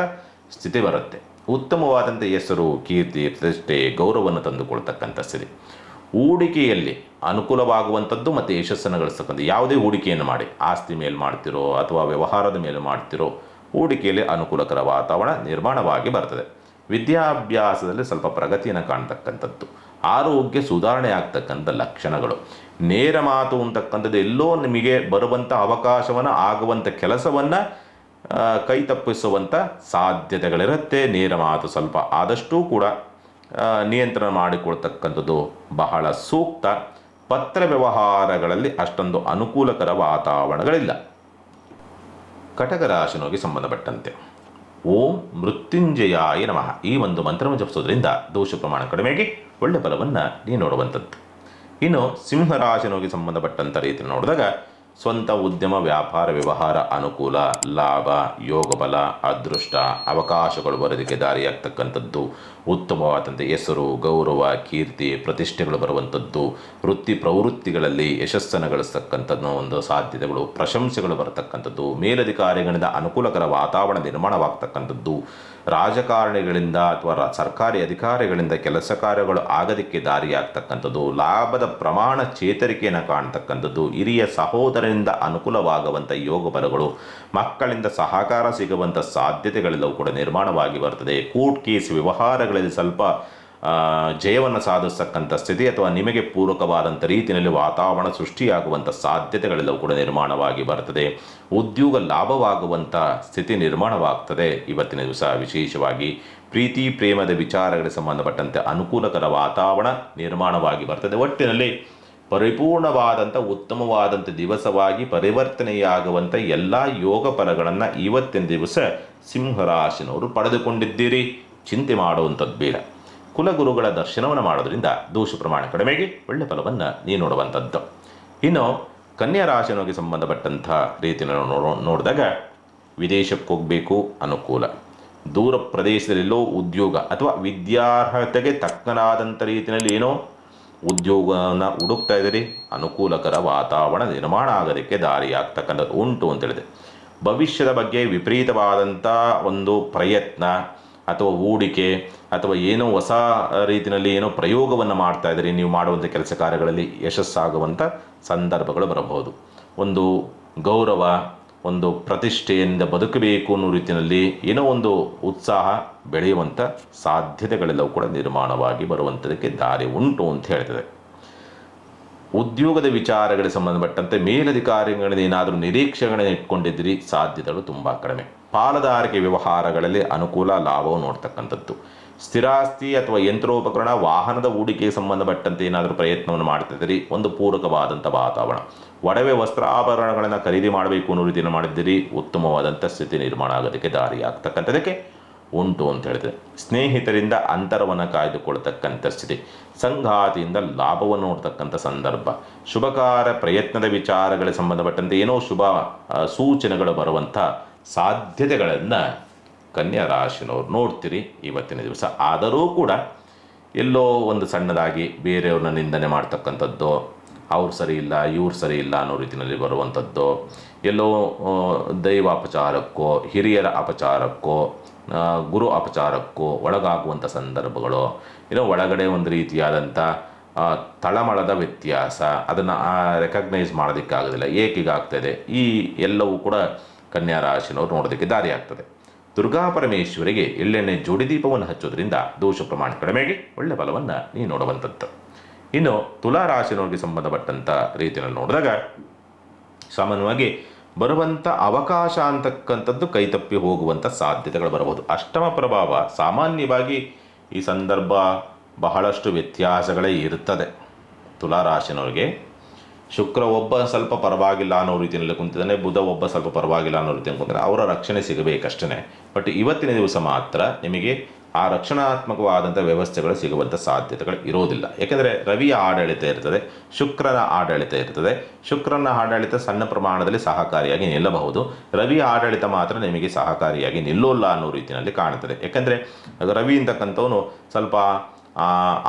A: ಸ್ಥಿತಿ ಬರುತ್ತೆ. ಉತ್ತಮವಾದಂಥ ಹೆಸರು, ಕೀರ್ತಿ, ಪ್ರತಿಷ್ಠೆ, ಗೌರವವನ್ನು ತಂದುಕೊಳ್ತಕ್ಕಂಥ ಸ್ಥಿತಿ. ಹೂಡಿಕೆಯಲ್ಲಿ ಅನುಕೂಲವಾಗುವಂಥದ್ದು ಮತ್ತು ಯಶಸ್ಸನ್ನು ಗಳಿಸ್ತಕ್ಕಂಥ ಯಾವುದೇ ಹೂಡಿಕೆಯನ್ನು ಮಾಡಿ, ಆಸ್ತಿ ಮೇಲೆ ಮಾಡ್ತಿರೋ ಅಥವಾ ವ್ಯವಹಾರದ ಮೇಲೆ ಮಾಡ್ತಿರೋ, ಹೂಡಿಕೆಯಲ್ಲಿ ಅನುಕೂಲಕರ ವಾತಾವರಣ ನಿರ್ಮಾಣವಾಗಿ ಬರ್ತದೆ. ವಿದ್ಯಾಭ್ಯಾಸದಲ್ಲಿ ಸ್ವಲ್ಪ ಪ್ರಗತಿಯನ್ನು ಕಾಣ್ತಕ್ಕಂಥದ್ದು, ಆರೋಗ್ಯ ಸುಧಾರಣೆ ಆಗ್ತಕ್ಕಂಥ ಲಕ್ಷಣಗಳು, ನೇರ ಮಾತು ಅಂತಕ್ಕಂಥದ್ದು ಎಲ್ಲೋ ನಿಮಗೆ ಬರುವಂಥ ಅವಕಾಶವನ್ನು ಆಗುವಂಥ ಕೆಲಸವನ್ನು ಕೈ ತಪ್ಪಿಸುವಂಥ ಸಾಧ್ಯತೆಗಳಿರುತ್ತೆ. ನೇರ ಮಾತು ಸ್ವಲ್ಪ ಆದಷ್ಟು ಕೂಡ ನಿಯಂತ್ರಣ ಮಾಡಿಕೊಳ್ತಕ್ಕಂಥದ್ದು ಬಹಳ ಸೂಕ್ತ. ಪತ್ರ ವ್ಯವಹಾರಗಳಲ್ಲಿ ಅಷ್ಟೊಂದು ಅನುಕೂಲಕರ ವಾತಾವರಣಗಳಿಲ್ಲ. ಕಟಕ ರಾಶಿನೋಗಿ ಸಂಬಂಧಪಟ್ಟಂತೆ ಓಂ ಮೃತ್ಯುಂಜಯಾಯ ನಮಃ ಈ ಒಂದು ಮಂತ್ರವನ್ನು ಜಪಿಸೋದ್ರಿಂದ ದೋಷ ಪ್ರಮಾಣ ಕಡಿಮೆಯಾಗಿ ಒಳ್ಳೆ ಫಲವನ್ನು ನೀವು ನೋಡುವಂಥದ್ದು. ಇನ್ನು ಸಿಂಹರಾಶಿನೋಗಿ ಸಂಬಂಧಪಟ್ಟಂಥ ರೀತಿ ನೋಡಿದಾಗ ಸ್ವಂತ ಉದ್ಯಮ ವ್ಯಾಪಾರ ವ್ಯವಹಾರ ಅನುಕೂಲ, ಲಾಭ, ಯೋಗಬಲ, ಅದೃಷ್ಟ, ಅವಕಾಶಗಳು ಬರೋದಕ್ಕೆ ದಾರಿಯಾಗ್ತಕ್ಕಂಥದ್ದು, ಉತ್ತಮವಾದಂಥ ಹೆಸರು, ಗೌರವ, ಕೀರ್ತಿ, ಪ್ರತಿಷ್ಠೆಗಳು ಬರುವಂಥದ್ದು, ವೃತ್ತಿ ಪ್ರವೃತ್ತಿಗಳಲ್ಲಿ ಯಶಸ್ಸನ್ನು ಗಳಿಸ್ತಕ್ಕಂಥದ್ದು ಒಂದು ಸಾಧ್ಯತೆಗಳು, ಪ್ರಶಂಸೆಗಳು ಬರತಕ್ಕಂಥದ್ದು, ಮೇಲಧಿಕಾರಿಗಳಿಂದ ಅನುಕೂಲಕರ ವಾತಾವರಣ ನಿರ್ಮಾಣವಾಗ್ತಕ್ಕಂಥದ್ದು, ರಾಜಕಾರಣಿಗಳಿಂದ ಅಥವಾ ಸರ್ಕಾರಿ ಅಧಿಕಾರಿಗಳಿಂದ ಕೆಲಸ ಕಾರ್ಯಗಳು ಆಗೋದಕ್ಕೆ ದಾರಿಯಾಗ್ತಕ್ಕಂಥದ್ದು, ಲಾಭದ ಪ್ರಮಾಣ ಚೇತರಿಕೆಯನ್ನು ಕಾಣ್ತಕ್ಕಂಥದ್ದು, ಹಿರಿಯ ಸಹೋದರನಿಂದ ಅನುಕೂಲವಾಗುವಂಥ ಯೋಗ ಬಲಗಳು, ಮಕ್ಕಳಿಂದ ಸಹಕಾರ ಸಿಗುವಂಥ ಸಾಧ್ಯತೆಗಳೆಲ್ಲವೂ ಕೂಡ ನಿರ್ಮಾಣವಾಗಿ ಬರ್ತದೆ. ಕೋರ್ಟ್ ಕೇಸ್ ವ್ಯವಹಾರಗಳಲ್ಲಿ ಸ್ವಲ್ಪ ಜಯವನ್ನು ಸಾಧಿಸ್ತಕ್ಕಂಥ ಸ್ಥಿತಿ ಅಥವಾ ನಿಮಗೆ ಪೂರಕವಾದಂಥ ರೀತಿಯಲ್ಲಿ ವಾತಾವರಣ ಸೃಷ್ಟಿಯಾಗುವಂಥ ಸಾಧ್ಯತೆಗಳೆಲ್ಲವೂ ಕೂಡ ನಿರ್ಮಾಣವಾಗಿ ಬರ್ತದೆ. ಉದ್ಯೋಗ ಲಾಭವಾಗುವಂಥ ಸ್ಥಿತಿ ನಿರ್ಮಾಣವಾಗ್ತದೆ. ಇವತ್ತಿನ ದಿವಸ ವಿಶೇಷವಾಗಿ ಪ್ರೀತಿ ಪ್ರೇಮದ ವಿಚಾರಗಳಿಗೆ ಸಂಬಂಧಪಟ್ಟಂತೆ ಅನುಕೂಲಕರ ವಾತಾವರಣ ನಿರ್ಮಾಣವಾಗಿ ಬರ್ತದೆ. ಒಟ್ಟಿನಲ್ಲಿ ಪರಿಪೂರ್ಣವಾದಂಥ ಉತ್ತಮವಾದಂಥ ದಿವಸವಾಗಿ ಪರಿವರ್ತನೆಯಾಗುವಂಥ ಎಲ್ಲ ಯೋಗ ಫಲಗಳನ್ನು ಇವತ್ತಿನ ದಿವಸ ಸಿಂಹರಾಶಿನವರು ಪಡೆದುಕೊಂಡಿದ್ದೀರಿ. ಚಿಂತೆ ಮಾಡುವಂಥದ್ದು ಬೇಡ. ಕುಲಗುರುಗಳ ದರ್ಶನವನ್ನು ಮಾಡೋದ್ರಿಂದ ದೋಷ ಪ್ರಮಾಣ ಕಡಿಮೆಗೆ ಒಳ್ಳೆ ಫಲವನ್ನು ನೀವು ನೋಡುವಂಥದ್ದು. ಇನ್ನು ಕನ್ಯಾ ರಾಶಿನೋಗಿ ಸಂಬಂಧಪಟ್ಟಂಥ ರೀತಿಯನ್ನು ನೋಡಿದಾಗ ವಿದೇಶಕ್ಕೆ ಹೋಗಬೇಕು ಅನುಕೂಲ, ದೂರ ಪ್ರದೇಶದಲ್ಲೆಲ್ಲೋ ಉದ್ಯೋಗ ಅಥವಾ ವಿದ್ಯಾರ್ಹತೆಗೆ ತಕ್ಕನಾದಂಥ ರೀತಿಯಲ್ಲಿ ಏನೋ ಉದ್ಯೋಗವನ್ನು ಹುಡುಕ್ತಾ ಇದ್ದೀರಿ, ಅನುಕೂಲಕರ ವಾತಾವರಣ ನಿರ್ಮಾಣ ಆಗೋದಕ್ಕೆ ದಾರಿಯಾಗ್ತಕ್ಕಂಥದ್ದು ಉಂಟು ಅಂತೇಳಿದೆ. ಭವಿಷ್ಯದ ಬಗ್ಗೆ ವಿಪರೀತವಾದಂಥ ಒಂದು ಪ್ರಯತ್ನ ಅಥವಾ ಹೂಡಿಕೆ ಅಥವಾ ಏನೋ ಹೊಸ ರೀತಿಯಲ್ಲಿ ಏನೋ ಪ್ರಯೋಗವನ್ನು ಮಾಡ್ತಾ ಇದ್ದೀರಿ, ನೀವು ಮಾಡುವಂಥ ಕೆಲಸ ಕಾರ್ಯಗಳಲ್ಲಿ ಯಶಸ್ಸಾಗುವಂಥ ಸಂದರ್ಭಗಳು ಬರಬಹುದು. ಒಂದು ಗೌರವ, ಒಂದು ಪ್ರತಿಷ್ಠೆಯಿಂದ ಬದುಕಬೇಕು ಅನ್ನೋ ರೀತಿಯಲ್ಲಿ ಏನೋ ಒಂದು ಉತ್ಸಾಹ ಬೆಳೆಯುವಂಥ ಸಾಧ್ಯತೆಗಳೆಲ್ಲವೂ ಕೂಡ ನಿರ್ಮಾಣವಾಗಿ ಬರುವಂಥದಕ್ಕೆ ದಾರಿ ಉಂಟು ಅಂತ ಹೇಳ್ತದೆ. ಉದ್ಯೋಗದ ವಿಚಾರಗಳಿಗೆ ಸಂಬಂಧಪಟ್ಟಂತೆ ಮೇಲಧಿಕಾರಿಗಳಿಂದ ಏನಾದರೂ ನಿರೀಕ್ಷೆಗಳನ್ನು ಇಟ್ಕೊಂಡಿದ್ದೀರಿ, ಸಾಧ್ಯತೆಗಳು ತುಂಬ ಕಡಿಮೆ. ಪಾಲುದಾರಿಕೆ ವ್ಯವಹಾರಗಳಲ್ಲಿ ಅನುಕೂಲ, ಲಾಭವು ನೋಡ್ತಕ್ಕಂಥದ್ದು. ಸ್ಥಿರಾಸ್ತಿ ಅಥವಾ ಯಂತ್ರೋಪಕರಣ, ವಾಹನದ ಹೂಡಿಕೆಗೆ ಸಂಬಂಧಪಟ್ಟಂತೆ ಏನಾದರೂ ಪ್ರಯತ್ನವನ್ನು ಮಾಡ್ತಿದ್ದೀರಿ, ಒಂದು ಪೂರಕವಾದಂಥ ವಾತಾವರಣ. ಒಡವೆ ವಸ್ತ್ರಾಭರಣಗಳನ್ನು ಖರೀದಿ ಮಾಡಬೇಕು ಅನ್ನೋ ರೀತಿಯನ್ನು ಮಾಡಿದ್ದೀರಿ, ಉತ್ತಮವಾದಂಥ ಸ್ಥಿತಿ ನಿರ್ಮಾಣ ಆಗೋದಕ್ಕೆ ದಾರಿ ಆಗ್ತಕ್ಕಂಥದಕ್ಕೆ ಉಂಟು ಅಂತ ಹೇಳಿದ್ರೆ. ಸ್ನೇಹಿತರಿಂದ ಅಂತರವನ್ನು ಕಾಯ್ದುಕೊಳ್ತಕ್ಕಂಥ ಸ್ಥಿತಿ, ಸಂಗಾತಿಯಿಂದ ಲಾಭವನ್ನು ನೋಡ್ತಕ್ಕಂಥ ಸಂದರ್ಭ, ಶುಭಕಾರ ಪ್ರಯತ್ನದ ವಿಚಾರಗಳಿಗೆ ಸಂಬಂಧಪಟ್ಟಂತೆ ಏನೋ ಶುಭ ಸೂಚನೆಗಳು ಬರುವಂಥ ಸಾಧ್ಯತೆಗಳನ್ನು ಕನ್ಯಾ ರಾಶಿನವ್ರು ನೋಡ್ತೀರಿ ಇವತ್ತಿನ ದಿವಸ. ಆದರೂ ಕೂಡ ಎಲ್ಲೋ ಒಂದು ಸಣ್ಣದಾಗಿ ಬೇರೆಯವ್ರನ್ನ ನಿಂದನೆ ಮಾಡ್ತಕ್ಕಂಥದ್ದು, ಅವ್ರು ಸರಿ ಇಲ್ಲ ಇವ್ರು ಸರಿ ಇಲ್ಲ ಅನ್ನೋ ರೀತಿಯಲ್ಲಿ ಬರುವಂಥದ್ದು, ಎಲ್ಲೋ ದೈವ ಅಪಚಾರಕ್ಕೋ ಹಿರಿಯರ ಅಪಚಾರಕ್ಕೋ ಗುರು ಅಪಚಾರಕ್ಕೋ ಒಳಗಾಗುವಂಥ ಸಂದರ್ಭಗಳು, ಏನೋ ಒಳಗಡೆ ಒಂದು ರೀತಿಯಾದಂಥ ತಳಮಳದ ವ್ಯತ್ಯಾಸ, ಅದನ್ನು ರೆಕಗ್ನೈಸ್ ಮಾಡೋದಕ್ಕಾಗೋದಿಲ್ಲ, ಏಕೀಗಾಗ್ತದೆ. ಈ ಎಲ್ಲವೂ ಕೂಡ ಕನ್ಯಾ ರಾಶಿನವ್ರು ನೋಡೋದಕ್ಕೆ ದಾರಿ ಆಗ್ತದೆ. ದುರ್ಗಾ ಪರಮೇಶ್ವರಿಗೆ ಎಳ್ಳೆಣ್ಣೆ ಜೋಡಿ ದೀಪವನ್ನು ಹಚ್ಚೋದ್ರಿಂದ ದೋಷ ಪ್ರಮಾಣ ಕಡಿಮೆಗೆ ಒಳ್ಳೆ ಫಲವನ್ನು ನೀವು ನೋಡುವಂಥದ್ದು. ಇನ್ನು ತುಲಾ ರಾಶಿನವ್ರಿಗೆ ಸಂಬಂಧಪಟ್ಟಂಥ ರೀತಿಯಲ್ಲಿ ನೋಡಿದಾಗ ಸಾಮಾನ್ಯವಾಗಿ ಬರುವಂಥ ಅವಕಾಶ ಅಂತಕ್ಕಂಥದ್ದು ಕೈತಪ್ಪಿ ಹೋಗುವಂಥ ಸಾಧ್ಯತೆಗಳು ಬರಬಹುದು. ಅಷ್ಟಮ ಪ್ರಭಾವ ಸಾಮಾನ್ಯವಾಗಿ ಈ ಸಂದರ್ಭ ಬಹಳಷ್ಟು ವ್ಯತ್ಯಾಸಗಳೇ ಇರ್ತದೆ. ತುಲಾ ರಾಶಿನವ್ರಿಗೆ ಶುಕ್ರ ಒಬ್ಬ ಸ್ವಲ್ಪ ಪರವಾಗಿಲ್ಲ ಅನ್ನೋ ರೀತಿಯಲ್ಲಿ ಕುಂತಿದ್ದಾನೆ, ಬುಧ ಒಬ್ಬ ಸ್ವಲ್ಪ ಪರವಾಗಿಲ್ಲ ಅನ್ನೋ ರೀತಿಯಲ್ಲಿ ಕುಂತಿದ್ದಾನೆ, ಅವರ ರಕ್ಷಣೆ ಸಿಗಬೇಕಷ್ಟೇ. ಬಟ್ ಇವತ್ತಿನ ದಿವಸ ಮಾತ್ರ ನಿಮಗೆ ಆ ರಕ್ಷಣಾತ್ಮಕವಾದಂಥ ವ್ಯವಸ್ಥೆಗಳು ಸಿಗುವಂಥ ಸಾಧ್ಯತೆಗಳು ಇರೋದಿಲ್ಲ. ಯಾಕೆಂದರೆ ರವಿಯ ಆಡಳಿತ ಇರ್ತದೆ, ಶುಕ್ರನ ಆಡಳಿತ ಇರ್ತದೆ. ಶುಕ್ರನ ಆಡಳಿತ ಸಣ್ಣ ಪ್ರಮಾಣದಲ್ಲಿ ಸಹಕಾರಿಯಾಗಿ ನಿಲ್ಲಬಹುದು, ರವಿಯ ಆಡಳಿತ ಮಾತ್ರ ನಿಮಗೆ ಸಹಕಾರಿಯಾಗಿ ನಿಲ್ಲೋಲ್ಲ ಅನ್ನೋ ರೀತಿಯಲ್ಲಿ ಕಾಣುತ್ತದೆ. ಯಾಕೆಂದರೆ ರವಿ ಅಂತಕ್ಕಂಥವನು ಸ್ವಲ್ಪ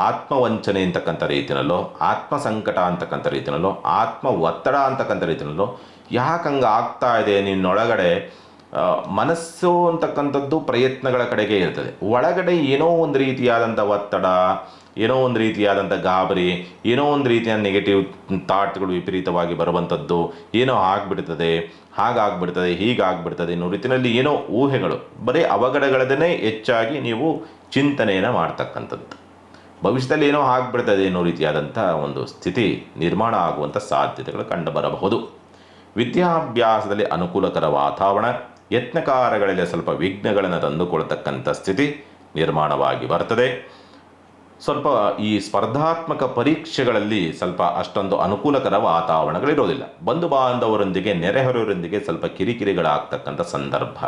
A: ಆತ್ಮವಂಚನೆ ಅಂತಕ್ಕಂಥ ರೀತಿಯಲ್ಲೋ, ಆತ್ಮ ಸಂಕಟ ಅಂತಕ್ಕಂಥ ರೀತಿಯಲ್ಲೋ, ಆತ್ಮ ಒತ್ತಡ ಅಂತಕ್ಕಂಥ ರೀತಿಯಲ್ಲೋ ಯಾಕೆ ಹಂಗೆ ಆಗ್ತಾ ಇದೆ ನಿನ್ನೊಳಗಡೆ ಮನಸ್ಸು ಅಂತಕ್ಕಂಥದ್ದು ಪ್ರಯತ್ನಗಳ ಕಡೆಗೆ ಇರ್ತದೆ. ಒಳಗಡೆ ಏನೋ ಒಂದು ರೀತಿಯಾದಂಥ ಒತ್ತಡ ಏನೋ ಒಂದು ರೀತಿಯಾದಂಥ ಗಾಬರಿ, ಏನೋ ಒಂದು ರೀತಿಯ ನೆಗೆಟಿವ್ ಥಾಟ್ಗಳು ವಿಪರೀತವಾಗಿ ಬರುವಂಥದ್ದು, ಏನೋ ಆಗಿಬಿಡ್ತದೆ, ಹಾಗಾಗ್ಬಿಡ್ತದೆ, ಹೀಗಾಗ್ಬಿಡ್ತದೆ ಅನ್ನೋ ರೀತಿಯಲ್ಲಿ ಏನೋ ಊಹೆಗಳು, ಬರೀ ಅವಘಡಗಳನ್ನೇ ಹೆಚ್ಚಾಗಿ ನೀವು ಚಿಂತನೆಯನ್ನು ಮಾಡ್ತಕ್ಕಂಥದ್ದು. ಭವಿಷ್ಯದಲ್ಲಿ ಏನೋ ಆಗ್ಬಿಡ್ತದೆ ಅನ್ನೋ ರೀತಿಯಾದಂಥ ಒಂದು ಸ್ಥಿತಿ ನಿರ್ಮಾಣ ಆಗುವಂಥ ಸಾಧ್ಯತೆಗಳು ಕಂಡುಬರಬಹುದು. ವಿದ್ಯಾಭ್ಯಾಸದಲ್ಲಿ ಅನುಕೂಲಕರ ವಾತಾವರಣ, ಯತ್ನಕಾರಗಳಲ್ಲಿ ಸ್ವಲ್ಪ ವಿಘ್ನಗಳನ್ನು ತಂದುಕೊಳ್ತಕ್ಕಂಥ ಸ್ಥಿತಿ ನಿರ್ಮಾಣವಾಗಿ ಬರ್ತದೆ. ಸ್ವಲ್ಪ ಈ ಸ್ಪರ್ಧಾತ್ಮಕ ಪರೀಕ್ಷೆಗಳಲ್ಲಿ ಸ್ವಲ್ಪ ಅಷ್ಟೊಂದು ಅನುಕೂಲಕರ ವಾತಾವರಣಗಳಿರೋದಿಲ್ಲ. ಬಂಧು ಬಾಂಧವರೊಂದಿಗೆ, ನೆರೆಹೊರೆಯವರೊಂದಿಗೆ ಸ್ವಲ್ಪ ಕಿರಿಕಿರಿಗಳಾಗ್ತಕ್ಕಂಥ ಸಂದರ್ಭ.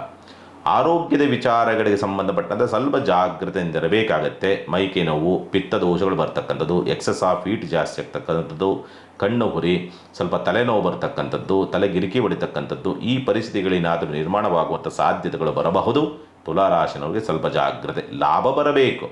A: ಆರೋಗ್ಯದ ವಿಚಾರಗಳಿಗೆ ಸಂಬಂಧಪಟ್ಟಂತೆ ಸ್ವಲ್ಪ ಜಾಗೃತೆಯಿಂದಿರಬೇಕಾಗತ್ತೆ. ಮೈಕೈ ನೋವು, ಪಿತ್ತ ದೋಷಗಳು ಬರ್ತಕ್ಕಂಥದ್ದು, ಎಕ್ಸಸ್ ಆಫ್ ಹೀಟ್ ಜಾಸ್ತಿ ಆಗ್ತಕ್ಕಂಥದ್ದು, ಕಣ್ಣು ಹುರಿ, ಸ್ವಲ್ಪ ತಲೆನೋವು ಬರ್ತಕ್ಕಂಥದ್ದು, ತಲೆಗಿರಿಕಿ ಹೊಡಿತಕ್ಕಂಥದ್ದು, ಈ ಪರಿಸ್ಥಿತಿಗಳೇನಾದರೂ ನಿರ್ಮಾಣವಾಗುವಂಥ ಸಾಧ್ಯತೆಗಳು ಬರಬಹುದು. ತುಲಾರಾಶಿನವರಿಗೆ ಸ್ವಲ್ಪ ಜಾಗ್ರತೆ. ಲಾಭ ಬರಬೇಕು,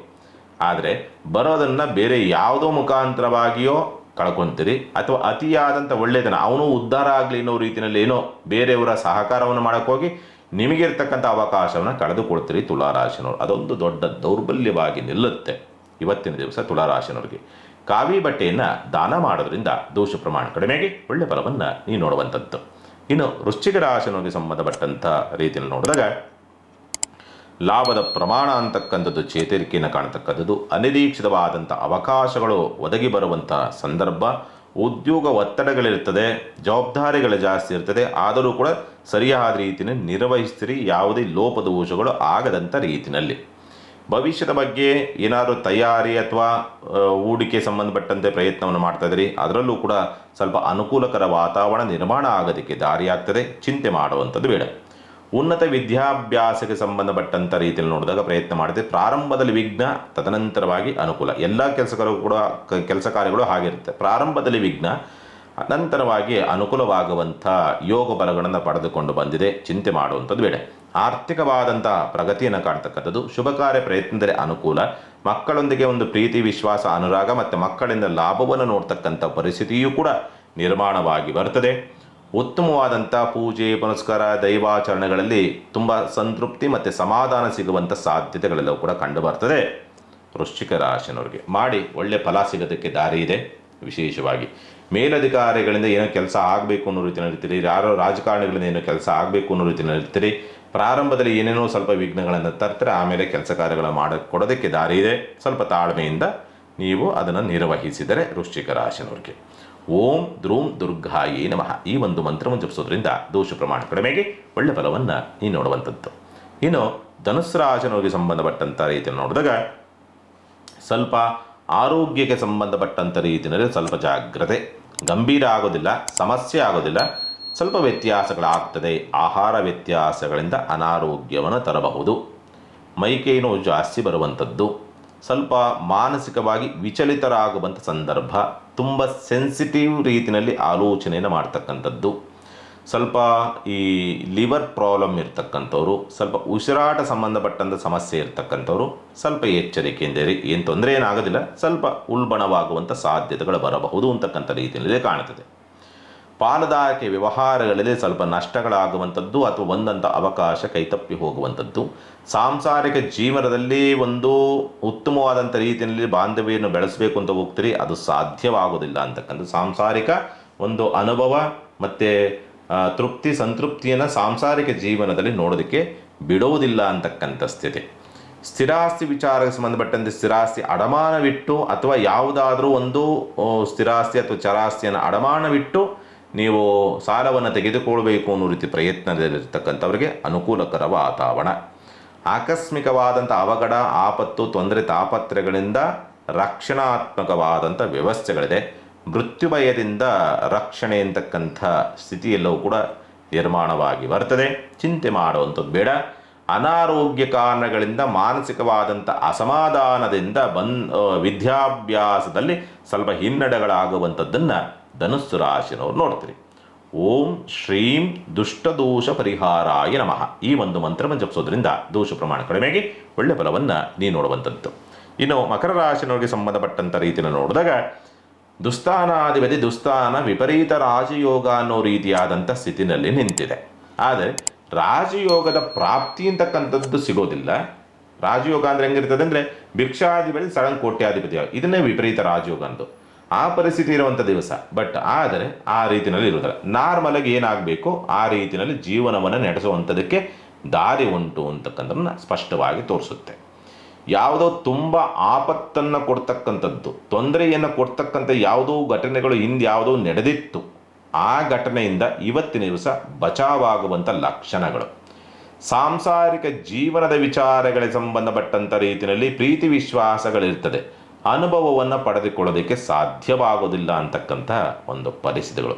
A: ಆದರೆ ಬರೋದನ್ನು ಬೇರೆ ಯಾವುದೋ ಮುಖಾಂತರವಾಗಿಯೋ ಕಳ್ಕೊತೀರಿ, ಅಥವಾ ಅತಿಯಾದಂಥ ಒಳ್ಳೆಯದನ್ನು ಅವನು ಉದ್ಧಾರ ಆಗಲಿ ಅನ್ನೋ ರೀತಿಯಲ್ಲಿ ಏನೋ ಬೇರೆಯವರ ಸಹಕಾರವನ್ನು ಮಾಡೋಕ್ಕೋಗಿ ನಿಮಗಿರ್ತಕ್ಕಂಥ ಅವಕಾಶವನ್ನು ಕಳೆದುಕೊಳ್ತೀರಿ ತುಲಾರಾಶಿನವರು. ಅದೊಂದು ದೊಡ್ಡ ದೌರ್ಬಲ್ಯವಾಗಿ ನಿಲ್ಲುತ್ತೆ ಇವತ್ತಿನ ದಿವಸ ತುಲಾರಾಶಿನವರಿಗೆ. ಕಾವಿ ಬಟ್ಟೆಯನ್ನು ದಾನ ಮಾಡೋದ್ರಿಂದ ದೋಷ ಪ್ರಮಾಣ ಕಡಿಮೆಗೆ ಒಳ್ಳೆ ಫಲವನ್ನು ನೀವು ನೋಡುವಂಥದ್ದು. ಇನ್ನು ವೃಶ್ಚಿಕ ರಾಶಿನವರಿಗೆ ಸಂಬಂಧಪಟ್ಟಂಥ ರೀತಿಯಲ್ಲಿ ನೋಡಿದಾಗ ಲಾಭದ ಪ್ರಮಾಣ ಅಂತಕ್ಕಂಥದ್ದು ಚೇತರಿಕೆಯನ್ನು ಕಾಣತಕ್ಕಂಥದ್ದು, ಅನಿರೀಕ್ಷಿತವಾದಂಥ ಅವಕಾಶಗಳು ಒದಗಿ ಬರುವಂಥ ಸಂದರ್ಭ, ಉದ್ಯೋಗ ಒತ್ತಡಗಳಿರ್ತದೆ, ಜವಾಬ್ದಾರಿಗಳು ಜಾಸ್ತಿ ಇರ್ತದೆ, ಆದರೂ ಕೂಡ ಸರಿಯಾದ ರೀತಿಯಲ್ಲಿ ನಿರ್ವಹಿಸ್ತೀರಿ, ಯಾವುದೇ ಲೋಪದೋಷಗಳು ಆಗದಂಥ ರೀತಿಯಲ್ಲಿ. ಭವಿಷ್ಯದ ಬಗ್ಗೆ ಏನಾದರೂ ತಯಾರಿ ಅಥವಾ ಹೂಡಿಕೆ ಸಂಬಂಧಪಟ್ಟಂತೆ ಪ್ರಯತ್ನವನ್ನು ಮಾಡ್ತಾ ಇದ್ದೀರಿ, ಅದರಲ್ಲೂ ಕೂಡ ಸ್ವಲ್ಪ ಅನುಕೂಲಕರ ವಾತಾವರಣ ನಿರ್ಮಾಣ ಆಗೋದಕ್ಕೆ ದಾರಿಯಾಗ್ತದೆ. ಚಿಂತೆ ಮಾಡುವಂಥದ್ದು ಬೇಡ. ಉನ್ನತ ವಿದ್ಯಾಭ್ಯಾಸಕ್ಕೆ ಸಂಬಂಧಪಟ್ಟಂಥ ರೀತಿಯಲ್ಲಿ ನೋಡಿದಾಗ ಪ್ರಯತ್ನ ಮಾಡಿದೆ. ಪ್ರಾರಂಭದಲ್ಲಿ ವಿಘ್ನ, ತದನಂತರವಾಗಿ ಅನುಕೂಲ. ಎಲ್ಲ ಕೆಲಸ ಕಾರ್ಯಗಳು ಹಾಗಿರುತ್ತೆ. ಪ್ರಾರಂಭದಲ್ಲಿ ವಿಘ್ನ, ನಂತರವಾಗಿ ಅನುಕೂಲವಾಗುವಂಥ ಯೋಗ ಬಲಗಳನ್ನು ಪಡೆದುಕೊಂಡು ಬಂದಿದೆ. ಚಿಂತೆ ಮಾಡುವಂಥದ್ದು ಬೇಡ. ಆರ್ಥಿಕವಾದಂಥ ಪ್ರಗತಿಯನ್ನು ಕಾಣ್ತಕ್ಕಂಥದ್ದು, ಶುಭ ಕಾರ್ಯ ಪ್ರಯತ್ನದಲ್ಲಿ ಅನುಕೂಲ, ಮಕ್ಕಳೊಂದಿಗೆ ಒಂದು ಪ್ರೀತಿ, ವಿಶ್ವಾಸ, ಅನುರಾಗ ಮತ್ತು ಮಕ್ಕಳಿಂದ ಲಾಭವನ್ನು ನೋಡ್ತಕ್ಕಂಥ ಪರಿಸ್ಥಿತಿಯೂ ಕೂಡ ನಿರ್ಮಾಣವಾಗಿ ಬರ್ತದೆ. ಉತ್ತಮವಾದಂಥ ಪೂಜೆ ಪುನಸ್ಕಾರ ದೈವಾಚರಣೆಗಳಲ್ಲಿ ತುಂಬ ಸಂತೃಪ್ತಿ ಮತ್ತು ಸಮಾಧಾನ ಸಿಗುವಂಥ ಸಾಧ್ಯತೆಗಳೆಲ್ಲವೂ ಕೂಡ ಕಂಡು ಬರ್ತದೆ. ವೃಶ್ಚಿಕ ರಾಶಿನವ್ರಿಗೆ ಮಾಡಿ ಒಳ್ಳೆ ಫಲ ಸಿಗೋದಕ್ಕೆ ದಾರಿ ಇದೆ. ವಿಶೇಷವಾಗಿ ಮೇಲಧಿಕಾರಿಗಳಿಂದ ಏನೋ ಕೆಲಸ ಆಗಬೇಕು ಅನ್ನೋ ರೀತಿಯಲ್ಲಿ ಇರ್ತೀರಿ, ಯಾರೋ ರಾಜಕಾರಣಿಗಳಿಂದ ಏನೋ ಕೆಲಸ ಆಗಬೇಕು ಅನ್ನೋ ರೀತಿಯಲ್ಲಿ ಇರ್ತೀರಿ. ಪ್ರಾರಂಭದಲ್ಲಿ ಏನೇನೋ ಸ್ವಲ್ಪ ವಿಘ್ನಗಳನ್ನು ತರ್ತಾರೆ, ಆಮೇಲೆ ಕೆಲಸ ಕಾರ್ಯಗಳನ್ನು ಕೊಡೋದಕ್ಕೆ ದಾರಿ ಇದೆ. ಸ್ವಲ್ಪ ತಾಳ್ಮೆಯಿಂದ ನೀವು ಅದನ್ನು ನಿರ್ವಹಿಸಿದರೆ ವೃಶ್ಚಿಕ ರಾಶಿನವ್ರಿಗೆ. ಓಂ ದ್ರೂಂ ದುರ್ಗಾಯೇ ನಮಃ ಈ ಒಂದು ಮಂತ್ರವನ್ನು ಜಪಿಸೋದ್ರಿಂದ ದೋಷ ಪ್ರಮಾಣ ಕಡಿಮೆಗೆ ಒಳ್ಳೆ ಫಲವನ್ನು ನೀವು ನೋಡುವಂಥದ್ದು. ಇನ್ನು ಧನುಸ್ಸು ರಾಶಿನವರಿಗೆ ಸಂಬಂಧಪಟ್ಟಂಥ ರೀತಿಯಲ್ಲಿ ನೋಡಿದಾಗ ಸ್ವಲ್ಪ ಆರೋಗ್ಯಕ್ಕೆ ಸಂಬಂಧಪಟ್ಟಂಥ ರೀತಿಯಲ್ಲಿ ಸ್ವಲ್ಪ ಜಾಗ್ರತೆ. ಗಂಭೀರ ಆಗೋದಿಲ್ಲ, ಸಮಸ್ಯೆ ಆಗೋದಿಲ್ಲ, ಸ್ವಲ್ಪ ವ್ಯತ್ಯಾಸಗಳಾಗ್ತದೆ. ಆಹಾರ ವ್ಯತ್ಯಾಸಗಳಿಂದ ಅನಾರೋಗ್ಯವನ್ನು ತರಬಹುದು. ಮೈಕೈ ನೋವು ಜಾಸ್ತಿ ಬರುವಂಥದ್ದು, ಸ್ವಲ್ಪ ಮಾನಸಿಕವಾಗಿ ವಿಚಲಿತರಾಗುವಂಥ ಸಂದರ್ಭ, ತುಂಬ ಸೆನ್ಸಿಟಿವ್ ರೀತಿಯಲ್ಲಿ ಆಲೋಚನೆಯನ್ನು ಮಾಡ್ತಕ್ಕಂಥದ್ದು, ಸ್ವಲ್ಪ ಈ ಲಿವರ್ ಪ್ರಾಬ್ಲಮ್ ಇರ್ತಕ್ಕಂಥವ್ರು, ಸ್ವಲ್ಪ ಉಸಿರಾಟ ಸಂಬಂಧಪಟ್ಟಂಥ ಸಮಸ್ಯೆ ಇರ್ತಕ್ಕಂಥವ್ರು ಸ್ವಲ್ಪ ಎಚ್ಚರಿಕೆಯಿಂದ ಇರಿ. ಏನು ತೊಂದರೆ ಏನಾಗೋದಿಲ್ಲ, ಸ್ವಲ್ಪ ಉಲ್ಬಣವಾಗುವಂಥ ಸಾಧ್ಯತೆಗಳು ಬರಬಹುದು ಅಂತಕ್ಕಂಥ ರೀತಿಯಲ್ಲಿ ಕಾಣುತ್ತದೆ. ಪಾಲುದಾರಿಕೆ ವ್ಯವಹಾರಗಳಲ್ಲಿ ಸ್ವಲ್ಪ ನಷ್ಟಗಳಾಗುವಂಥದ್ದು ಅಥವಾ ಒಂದಂಥ ಅವಕಾಶ ಕೈತಪ್ಪಿ ಹೋಗುವಂಥದ್ದು. ಸಾಂಸಾರಿಕ ಜೀವನದಲ್ಲಿ ಒಂದು ಉತ್ತಮವಾದಂಥ ರೀತಿಯಲ್ಲಿ ಬಾಂಧವ್ಯವನ್ನು ಬೆಳೆಸಬೇಕು ಅಂತ ಹೋಗ್ತೀರಿ, ಅದು ಸಾಧ್ಯವಾಗೋದಿಲ್ಲ ಅಂತಕ್ಕಂಥ ಸಾಂಸಾರಿಕ ಒಂದು ಅನುಭವ ಮತ್ತು ತೃಪ್ತಿ ಸಂತೃಪ್ತಿಯನ್ನು ಸಾಂಸಾರಿಕ ಜೀವನದಲ್ಲಿ ನೋಡೋದಕ್ಕೆ ಬಿಡೋದಿಲ್ಲ ಅಂತಕ್ಕಂಥ ಸ್ಥಿತಿ. ಸ್ಥಿರಾಸ್ತಿ ವಿಚಾರಕ್ಕೆ ಸಂಬಂಧಪಟ್ಟಂತೆ ಸ್ಥಿರಾಸ್ತಿ ಅಡಮಾನವಿಟ್ಟು ಅಥವಾ ಯಾವುದಾದ್ರೂ ಒಂದು ಸ್ಥಿರಾಸ್ತಿ ಅಥವಾ ಚರಾಸ್ತಿಯನ್ನು ಅಡಮಾನವಿಟ್ಟು ನೀವು ಸಾಲವನ್ನು ತೆಗೆದುಕೊಳ್ಬೇಕು ಅನ್ನೋ ರೀತಿ ಪ್ರಯತ್ನದಲ್ಲಿರ್ತಕ್ಕಂಥವ್ರಿಗೆ ಅನುಕೂಲಕರ ವಾತಾವರಣ. ಆಕಸ್ಮಿಕವಾದಂಥ ಅವಘಡ, ಆಪತ್ತು, ತೊಂದರೆ, ತಾಪತ್ರಗಳಿಂದ ರಕ್ಷಣಾತ್ಮಕವಾದಂಥ ವ್ಯವಸ್ಥೆಗಳಿದೆ. ಮೃತ್ಯು ಭಯದಿಂದ ರಕ್ಷಣೆ ಅಂತಕ್ಕಂಥ ಸ್ಥಿತಿಯೆಲ್ಲವೂ ಕೂಡ ನಿರ್ಮಾಣವಾಗಿ ಬರ್ತದೆ. ಚಿಂತೆ ಮಾಡುವಂಥದ್ದು ಬೇಡ. ಅನಾರೋಗ್ಯ ಕಾರಣಗಳಿಂದ ಮಾನಸಿಕವಾದಂಥ ಅಸಮಾಧಾನದಿಂದ ವಿದ್ಯಾಭ್ಯಾಸದಲ್ಲಿ ಸ್ವಲ್ಪ ಹಿನ್ನಡೆಗಳಾಗುವಂಥದ್ದನ್ನು ಧನುಸ್ಸು ರಾಶಿನವರು ನೋಡ್ತೀರಿ. ಓಂ ಶ್ರೀಂ ದುಷ್ಟದೋಷ ಪರಿಹಾರಾಯ ನಮಃ ಈ ಒಂದು ಮಂತ್ರವನ್ನು ಜಪಿಸೋದ್ರಿಂದ ದೋಷ ಪ್ರಮಾಣ ಕಡಿಮೆಗೆ ಒಳ್ಳೆ ಫಲವನ್ನು ನೀವು ನೋಡುವಂಥದ್ದು. ಇನ್ನು ಮಕರ ರಾಶಿನವರಿಗೆ ಸಂಬಂಧಪಟ್ಟಂಥ ರೀತಿಯನ್ನು ನೋಡಿದಾಗ ದುಸ್ಥಾನಾಧಿಪತಿ ದುಸ್ಥಾನ ವಿಪರೀತ ರಾಜಯೋಗ ಅನ್ನೋ ರೀತಿಯಾದಂಥ ಸ್ಥಿತಿನಲ್ಲಿ ನಿಂತಿದೆ. ಆದರೆ ರಾಜಯೋಗದ ಪ್ರಾಪ್ತಿ ಅಂತಕ್ಕಂಥದ್ದು ಸಿಗೋದಿಲ್ಲ. ರಾಜಯೋಗ ಅಂದರೆ ಹೆಂಗಿರ್ತದೆ ಅಂದರೆ ಭಿಕ್ಷಾಧಿಪತಿ ಸಡನ್ ಕೋಟ್ಯಾಧಿಪತಿ ಇದನ್ನೇ ವಿಪರೀತ ರಾಜಯೋಗ ಅಂದು ಆ ಪರಿಸ್ಥಿತಿ ಇರುವಂಥ ದಿವಸ. ಬಟ್ ಆದರೆ ಆ ರೀತಿಯಲ್ಲಿ ಇರುವುದಿಲ್ಲ. ನಾರ್ಮಲಾಗಿ ಏನಾಗಬೇಕು ಆ ರೀತಿಯಲ್ಲಿ ಜೀವನವನ್ನು ನಡೆಸುವಂಥದಕ್ಕೆ ದಾರಿ ಉಂಟು ಅಂತಕ್ಕಂಥದ್ದನ್ನು ಸ್ಪಷ್ಟವಾಗಿ ತೋರಿಸುತ್ತೆ. ಯಾವುದೋ ತುಂಬ ಆಪತ್ತನ್ನು ಕೊಡ್ತಕ್ಕಂಥದ್ದು, ತೊಂದರೆಯನ್ನು ಕೊಡ್ತಕ್ಕಂಥ ಯಾವುದೋ ಘಟನೆಗಳು ಹಿಂದೆ ಯಾವುದೋ ನಡೆದಿತ್ತು, ಆ ಘಟನೆಯಿಂದ ಇವತ್ತಿನ ದಿವಸ ಬಚಾವಾಗುವಂಥ ಲಕ್ಷಣಗಳು. ಸಾಂಸಾರಿಕ ಜೀವನದ ವಿಚಾರಗಳಿಗೆ ಸಂಬಂಧಪಟ್ಟಂಥ ರೀತಿಯಲ್ಲಿ ಪ್ರೀತಿ ವಿಶ್ವಾಸಗಳಿರ್ತದೆ, ಅನುಭವವನ್ನು ಪಡೆದುಕೊಳ್ಳೋದಕ್ಕೆ ಸಾಧ್ಯವಾಗೋದಿಲ್ಲ ಅಂತಕ್ಕಂಥ ಒಂದು ಪರಿಸ್ಥಿತಿಗಳು.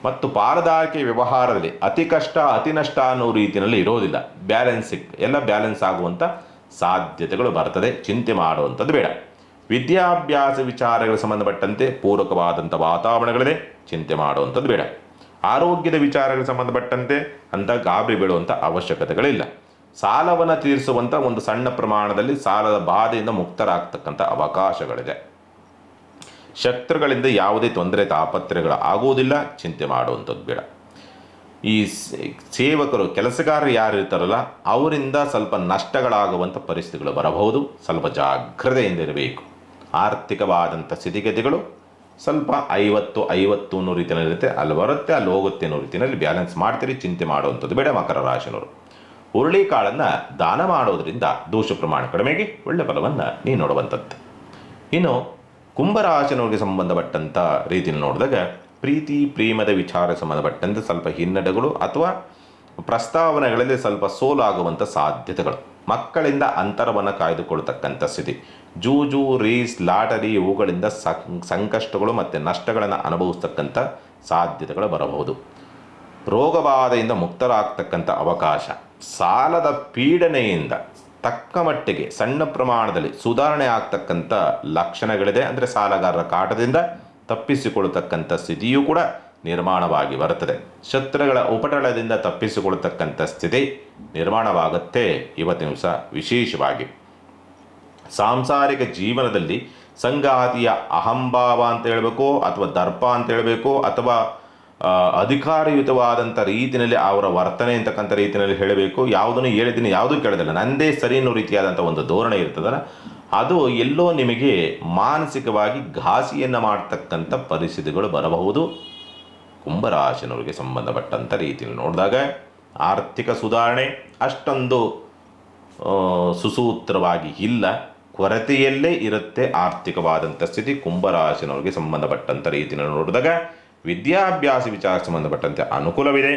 A: ಮತ್ತು ಪಾಲುದಾರಿಕೆ ವ್ಯವಹಾರದಲ್ಲಿ ಅತಿ ಕಷ್ಟ ಅತಿ ನಷ್ಟ ಅನ್ನೋ ರೀತಿಯಲ್ಲಿ ಇರೋದಿಲ್ಲ. ಎಲ್ಲ ಬ್ಯಾಲೆನ್ಸ್ ಆಗುವಂಥ ಸಾಧ್ಯತೆಗಳು ಬರ್ತದೆ. ಚಿಂತೆ ಮಾಡುವಂಥದ್ದು ಬೇಡ. ವಿದ್ಯಾಭ್ಯಾಸ ವಿಚಾರಗಳಿಗೆ ಸಂಬಂಧಪಟ್ಟಂತೆ ಪೂರಕವಾದಂಥ ವಾತಾವರಣಗಳಿದೆ, ಚಿಂತೆ ಮಾಡುವಂಥದ್ದು ಬೇಡ. ಆರೋಗ್ಯದ ವಿಚಾರಗಳಿಗೆ ಸಂಬಂಧಪಟ್ಟಂತೆ ಅಂತ ಗಾಬರಿ ಬೀಳುವಂಥ ಅವಶ್ಯಕತೆಗಳಿಲ್ಲ. ಸಾಲವನ್ನು ತೀರಿಸುವಂಥ ಒಂದು ಸಣ್ಣ ಪ್ರಮಾಣದಲ್ಲಿ ಸಾಲದ ಬಾಧೆಯಿಂದ ಮುಕ್ತರಾಗ್ತಕ್ಕಂಥ ಅವಕಾಶಗಳಿದೆ. ಶತ್ರುಗಳಿಂದ ಯಾವುದೇ ತೊಂದರೆ ತಾಪತ್ರೆಗಳು ಆಗುವುದಿಲ್ಲ, ಚಿಂತೆ ಮಾಡುವಂಥದ್ದು ಬೇಡ. ಈ ಸೇವಕರು ಕೆಲಸಗಾರರು ಯಾರು ಇರ್ತಾರಲ್ಲ ಅವರಿಂದ ಸ್ವಲ್ಪ ನಷ್ಟಗಳಾಗುವಂಥ ಪರಿಸ್ಥಿತಿಗಳು ಬರಬಹುದು. ಸ್ವಲ್ಪ ಜಾಗ್ರತೆಯಿಂದ ಇರಬೇಕು. ಆರ್ಥಿಕವಾದಂಥ ಸ್ಥಿತಿಗತಿಗಳು ಸ್ವಲ್ಪ 50-50 ಅನ್ನೋ ರೀತಿಯಲ್ಲಿ ಇರುತ್ತೆ. ಅಲ್ಲಿ ಬರುತ್ತೆ ಅಲ್ಲಿ ಹೋಗುತ್ತೆ ಅನ್ನೋ ರೀತಿಯಲ್ಲಿ ಬ್ಯಾಲೆನ್ಸ್ ಮಾಡ್ತೀರಿ, ಚಿಂತೆ ಮಾಡುವಂಥದ್ದು ಬೇಡ. ಮಕರ ರಾಶಿನವರು ಹುರುಳಿಕಾಳನ್ನು ದಾನ ಮಾಡೋದರಿಂದ ದೋಷ ಪ್ರಮಾಣ ಕಡಿಮೆಗೆ ಒಳ್ಳೆ ಫಲವನ್ನು ನೀವು ನೋಡುವಂಥದ್ದು. ಇನ್ನು ಕುಂಭರಾಶಿನವರಿಗೆ ಸಂಬಂಧಪಟ್ಟಂಥ ರೀತಿಯಲ್ಲಿ ನೋಡಿದಾಗ ಪ್ರೀತಿ ಪ್ರೇಮದ ವಿಚಾರ ಸಂಬಂಧಪಟ್ಟಂತೆ ಸ್ವಲ್ಪ ಹಿನ್ನಡೆಗಳು ಅಥವಾ ಪ್ರಸ್ತಾವನೆಗಳಲ್ಲಿ ಸ್ವಲ್ಪ ಸೋಲಾಗುವಂಥ ಸಾಧ್ಯತೆಗಳು. ಮಕ್ಕಳಿಂದ ಅಂತರವನ್ನು ಕಾಯ್ದುಕೊಳ್ತಕ್ಕಂಥ ಸ್ಥಿತಿ. ಜೂಜು, ರೇಸ್, ಲಾಟರಿ ಇವುಗಳಿಂದ ಸಂಕಷ್ಟಗಳು ಮತ್ತು ನಷ್ಟಗಳನ್ನು ಅನುಭವಿಸ್ತಕ್ಕಂಥ ಸಾಧ್ಯತೆಗಳು ಬರಬಹುದು. ರೋಗಬಾಧೆಯಿಂದ ಮುಕ್ತರಾಗ್ತಕ್ಕಂಥ ಅವಕಾಶ. ಸಾಲದ ಪೀಡನೆಯಿಂದ ತಕ್ಕ ಮಟ್ಟಿಗೆ ಸಣ್ಣ ಪ್ರಮಾಣದಲ್ಲಿ ಸುಧಾರಣೆ ಆಗ್ತಕ್ಕಂಥ ಲಕ್ಷಣಗಳಿದೆ. ಅಂದರೆ ಸಾಲಗಾರರ ಕಾಟದಿಂದ ತಪ್ಪಿಸಿಕೊಳ್ಳತಕ್ಕಂಥ ಸ್ಥಿತಿಯೂ ಕೂಡ ನಿರ್ಮಾಣವಾಗಿ ಬರುತ್ತದೆ. ಶತ್ರುಗಳ ಉಪಟಳದಿಂದ ತಪ್ಪಿಸಿಕೊಳ್ಳತಕ್ಕಂಥ ಸ್ಥಿತಿ ನಿರ್ಮಾಣವಾಗುತ್ತೆ ಇವತ್ತಿನ ದಿವಸ. ವಿಶೇಷವಾಗಿ ಸಾಂಸಾರಿಕ ಜೀವನದಲ್ಲಿ ಸಂಗಾತಿಯ ಅಹಂಭಾವ ಅಂತ ಹೇಳಬೇಕು ಅಥವಾ ದರ್ಪ ಅಂತ ಹೇಳಬೇಕು ಅಥವಾ ಅಧಿಕಾರಯುತವಾದಂಥ ರೀತಿಯಲ್ಲಿ ಅವರ ವರ್ತನೆ ಅಂತಕ್ಕಂಥ ರೀತಿಯಲ್ಲಿ ಹೇಳಬೇಕು. ಯಾವುದನ್ನು ಹೇಳಿದ್ದೀನಿ ಯಾವುದೂ ಕೇಳೋದಿಲ್ಲ, ನಂದೇ ಸರಿ ಅನ್ನೋ ರೀತಿಯಾದಂಥ ಒಂದು ಧೋರಣೆ ಇರ್ತದಲ್ಲ, ಅದು ಎಲ್ಲೋ ನಿಮಗೆ ಮಾನಸಿಕವಾಗಿ ಘಾಸಿಯನ್ನು ಮಾಡ್ತಕ್ಕಂಥ ಪರಿಸ್ಥಿತಿಗಳು ಬರಬಹುದು. ಕುಂಭರಾಶಿನವರಿಗೆ ಸಂಬಂಧಪಟ್ಟಂಥ ರೀತಿಯಲ್ಲಿ ನೋಡಿದಾಗ ಆರ್ಥಿಕ ಸುಧಾರಣೆ ಅಷ್ಟೊಂದು ಸುಸೂತ್ರವಾಗಿ ಇಲ್ಲ, ಕೊರತೆಯಲ್ಲೇ ಇರುತ್ತೆ ಆರ್ಥಿಕವಾದಂಥ ಸ್ಥಿತಿ. ಕುಂಭರಾಶಿನವರಿಗೆ ಸಂಬಂಧಪಟ್ಟಂಥ ರೀತಿಯಲ್ಲಿ ನೋಡಿದಾಗ ವಿದ್ಯಾಭ್ಯಾಸ ವಿಚಾರ ಸಂಬಂಧಪಟ್ಟಂತೆ ಅನುಕೂಲವಿದೆ.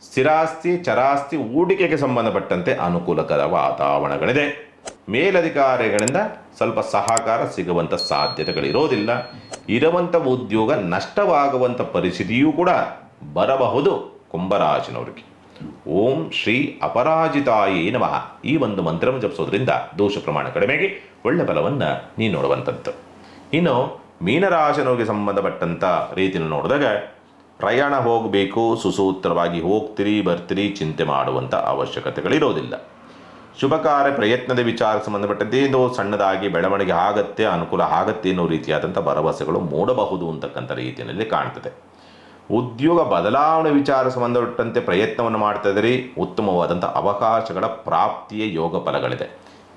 A: ಸ್ಥಿರಾಸ್ತಿ ಚರಾಸ್ತಿ ಹೂಡಿಕೆಗೆ ಸಂಬಂಧಪಟ್ಟಂತೆ ಅನುಕೂಲಕರ ವಾತಾವರಣಗಳಿದೆ. ಮೇಲಧಿಕಾರಿಗಳಿಂದ ಸ್ವಲ್ಪ ಸಹಕಾರ ಸಿಗುವಂಥ ಸಾಧ್ಯತೆಗಳಿರೋದಿಲ್ಲ. ಇರುವಂಥ ಉದ್ಯೋಗ ನಷ್ಟವಾಗುವಂಥ ಪರಿಸ್ಥಿತಿಯೂ ಕೂಡ ಬರಬಹುದು ಕುಂಭರಾಶಿನವರಿಗೆ. ಓಂ ಶ್ರೀ ಅಪರಾಜಿತಾಯೇ ನಮಃ ಈ ಒಂದು ಮಂತ್ರವನ್ನು ಜಪಿಸೋದ್ರಿಂದ ದೋಷ ಪ್ರಮಾಣ ಕಡಿಮೆಗೆ ಒಳ್ಳೆ ಫಲವನ್ನು ನೀವು ನೋಡುವಂಥದ್ದು. ಇನ್ನು ಮೀನರಾಶಿನವರಿಗೆ ಸಂಬಂಧಪಟ್ಟಂಥ ರೀತಿಯನ್ನು ನೋಡಿದಾಗ ಪ್ರಯಾಣ ಹೋಗಬೇಕು, ಸುಸೂತ್ರವಾಗಿ ಹೋಗ್ತಿರಿ ಬರ್ತಿರಿ, ಚಿಂತೆ ಮಾಡುವಂಥ ಅವಶ್ಯಕತೆಗಳಿರೋದಿಲ್ಲ. ಶುಭ ಕಾರ್ಯ ಪ್ರಯತ್ನದ ವಿಚಾರ ಸಂಬಂಧಪಟ್ಟಂತೆ ಇದು ಸಣ್ಣದಾಗಿ ಬೆಳವಣಿಗೆ ಆಗತ್ತೆ, ಅನುಕೂಲ ಆಗತ್ತೆ ಅನ್ನೋ ರೀತಿಯಾದಂಥ ಭರವಸೆಗಳು ಮೂಡಬಹುದು ಅಂತಕ್ಕಂಥ ರೀತಿಯಲ್ಲಿ ಕಾಣ್ತದೆ. ಉದ್ಯೋಗ ಬದಲಾವಣೆ ವಿಚಾರ ಸಂಬಂಧಪಟ್ಟಂತೆ ಪ್ರಯತ್ನವನ್ನು ಮಾಡ್ತಾ ಇದ್ದೀರಿ, ಉತ್ತಮವಾದಂಥ ಅವಕಾಶಗಳ ಪ್ರಾಪ್ತಿಯ ಯೋಗ ಫಲಗಳಿದೆ.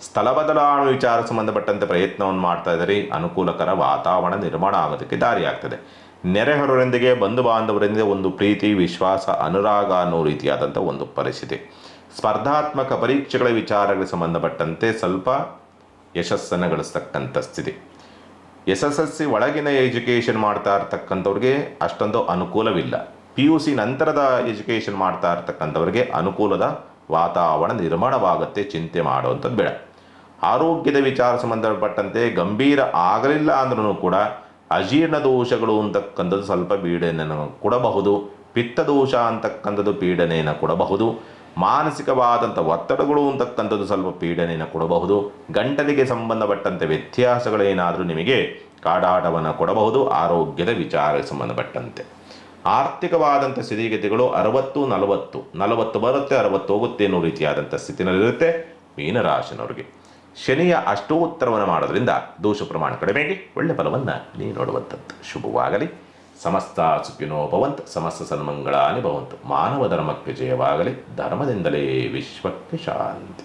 A: ಸ್ಥಳ ಬದಲಾವಣೆ ವಿಚಾರ ಸಂಬಂಧಪಟ್ಟಂತೆ ಪ್ರಯತ್ನವನ್ನು ಮಾಡ್ತಾ ಇದ್ದೀರಿ, ಅನುಕೂಲಕರ ವಾತಾವರಣ ನಿರ್ಮಾಣ ಆಗೋದಕ್ಕೆ ದಾರಿಯಾಗ್ತದೆ. ನೆರೆಹೊರವರೊಂದಿಗೆ ಬಂಧು ಬಾಂಧವರಿಂದ ಒಂದು ಪ್ರೀತಿ ವಿಶ್ವಾಸ ಅನುರಾಗ ಅನ್ನೋ ರೀತಿಯಾದಂಥ ಒಂದು ಪರಿಸ್ಥಿತಿ. ಸ್ಪರ್ಧಾತ್ಮಕ ಪರೀಕ್ಷೆಗಳ ವಿಚಾರಗಳಿಗೆ ಸಂಬಂಧಪಟ್ಟಂತೆ ಸ್ವಲ್ಪ ಯಶಸ್ಸನ್ನು ಗಳಿಸ್ತಕ್ಕಂಥ ಸ್ಥಿತಿ. SSLC ಒಳಗಿನ ಎಜುಕೇಷನ್ ಮಾಡ್ತಾ ಇರ್ತಕ್ಕಂಥವ್ರಿಗೆ ಅಷ್ಟೊಂದು ಅನುಕೂಲವಿಲ್ಲ. PUC ನಂತರದ ಎಜುಕೇಷನ್ ಮಾಡ್ತಾ ಇರ್ತಕ್ಕಂಥವ್ರಿಗೆ ಅನುಕೂಲದ ವಾತಾವರಣ ನಿರ್ಮಾಣವಾಗುತ್ತೆ, ಚಿಂತೆ ಮಾಡುವಂಥದ್ದು ಬೇಡ. ಆರೋಗ್ಯದ ವಿಚಾರ ಸಂಬಂಧಪಟ್ಟಂತೆ ಗಂಭೀರ ಆಗಲಿಲ್ಲ ಅಂದ್ರೂ ಕೂಡ ಅಜೀರ್ಣ ದೋಷಗಳು ಅಂತಕ್ಕಂಥದ್ದು ಸ್ವಲ್ಪ ಪೀಡನೆಯನ್ನು ಕೊಡಬಹುದು. ಪಿತ್ತದೋಷ ಅಂತಕ್ಕಂಥದ್ದು ಪೀಡನೆಯನ್ನು ಕೊಡಬಹುದು. ಮಾನಸಿಕವಾದಂಥ ಒತ್ತಡಗಳು ಅಂತಕ್ಕಂಥದ್ದು ಸ್ವಲ್ಪ ಪೀಡನೆಯನ್ನು ಕೊಡಬಹುದು. ಗಂಟಲಿಗೆ ಸಂಬಂಧಪಟ್ಟಂತೆ ವ್ಯತ್ಯಾಸಗಳೇನಾದರೂ ನಿಮಗೆ ಕಾಡಾಟವನ್ನು ಕೊಡಬಹುದು. ಆರೋಗ್ಯದ ವಿಚಾರಕ್ಕೆ ಸಂಬಂಧಪಟ್ಟಂತೆ ಆರ್ಥಿಕವಾದಂಥ ಸ್ಥಿತಿಗತಿಗಳು 60-40 ಬರುತ್ತೆ, 60 ಹೋಗುತ್ತೆ ಅನ್ನೋ ರೀತಿಯಾದಂಥ ಸ್ಥಿತಿನಲ್ಲಿರುತ್ತೆ ಮೀನರಾಶಿನವರಿಗೆ. ಶನಿಯ ಅಷ್ಟೋತ್ತರವನ್ನು ಮಾಡೋದ್ರಿಂದ ದೋಷ ಪ್ರಮಾಣ ಕಡಿಮೆಗೆ ಒಳ್ಳೆ ಫಲವನ್ನು ನೀವು ನೋಡುವಂಥದ್ದು. ಶುಭವಾಗಲಿ. ಸಮಸ್ತ ಸುಖಿನೋ ಭವಂತು, ಸಮಸ್ತ ಸನ್ಮಂಗಳಾನಿ ಭವಂತು. ಮಾನವ ಧರ್ಮಕ್ಕೆ ಜಯವಾಗಲಿ. ಧರ್ಮದಿಂದಲೇ ವಿಶ್ವಕ್ಕೆ ಶಾಂತಿ.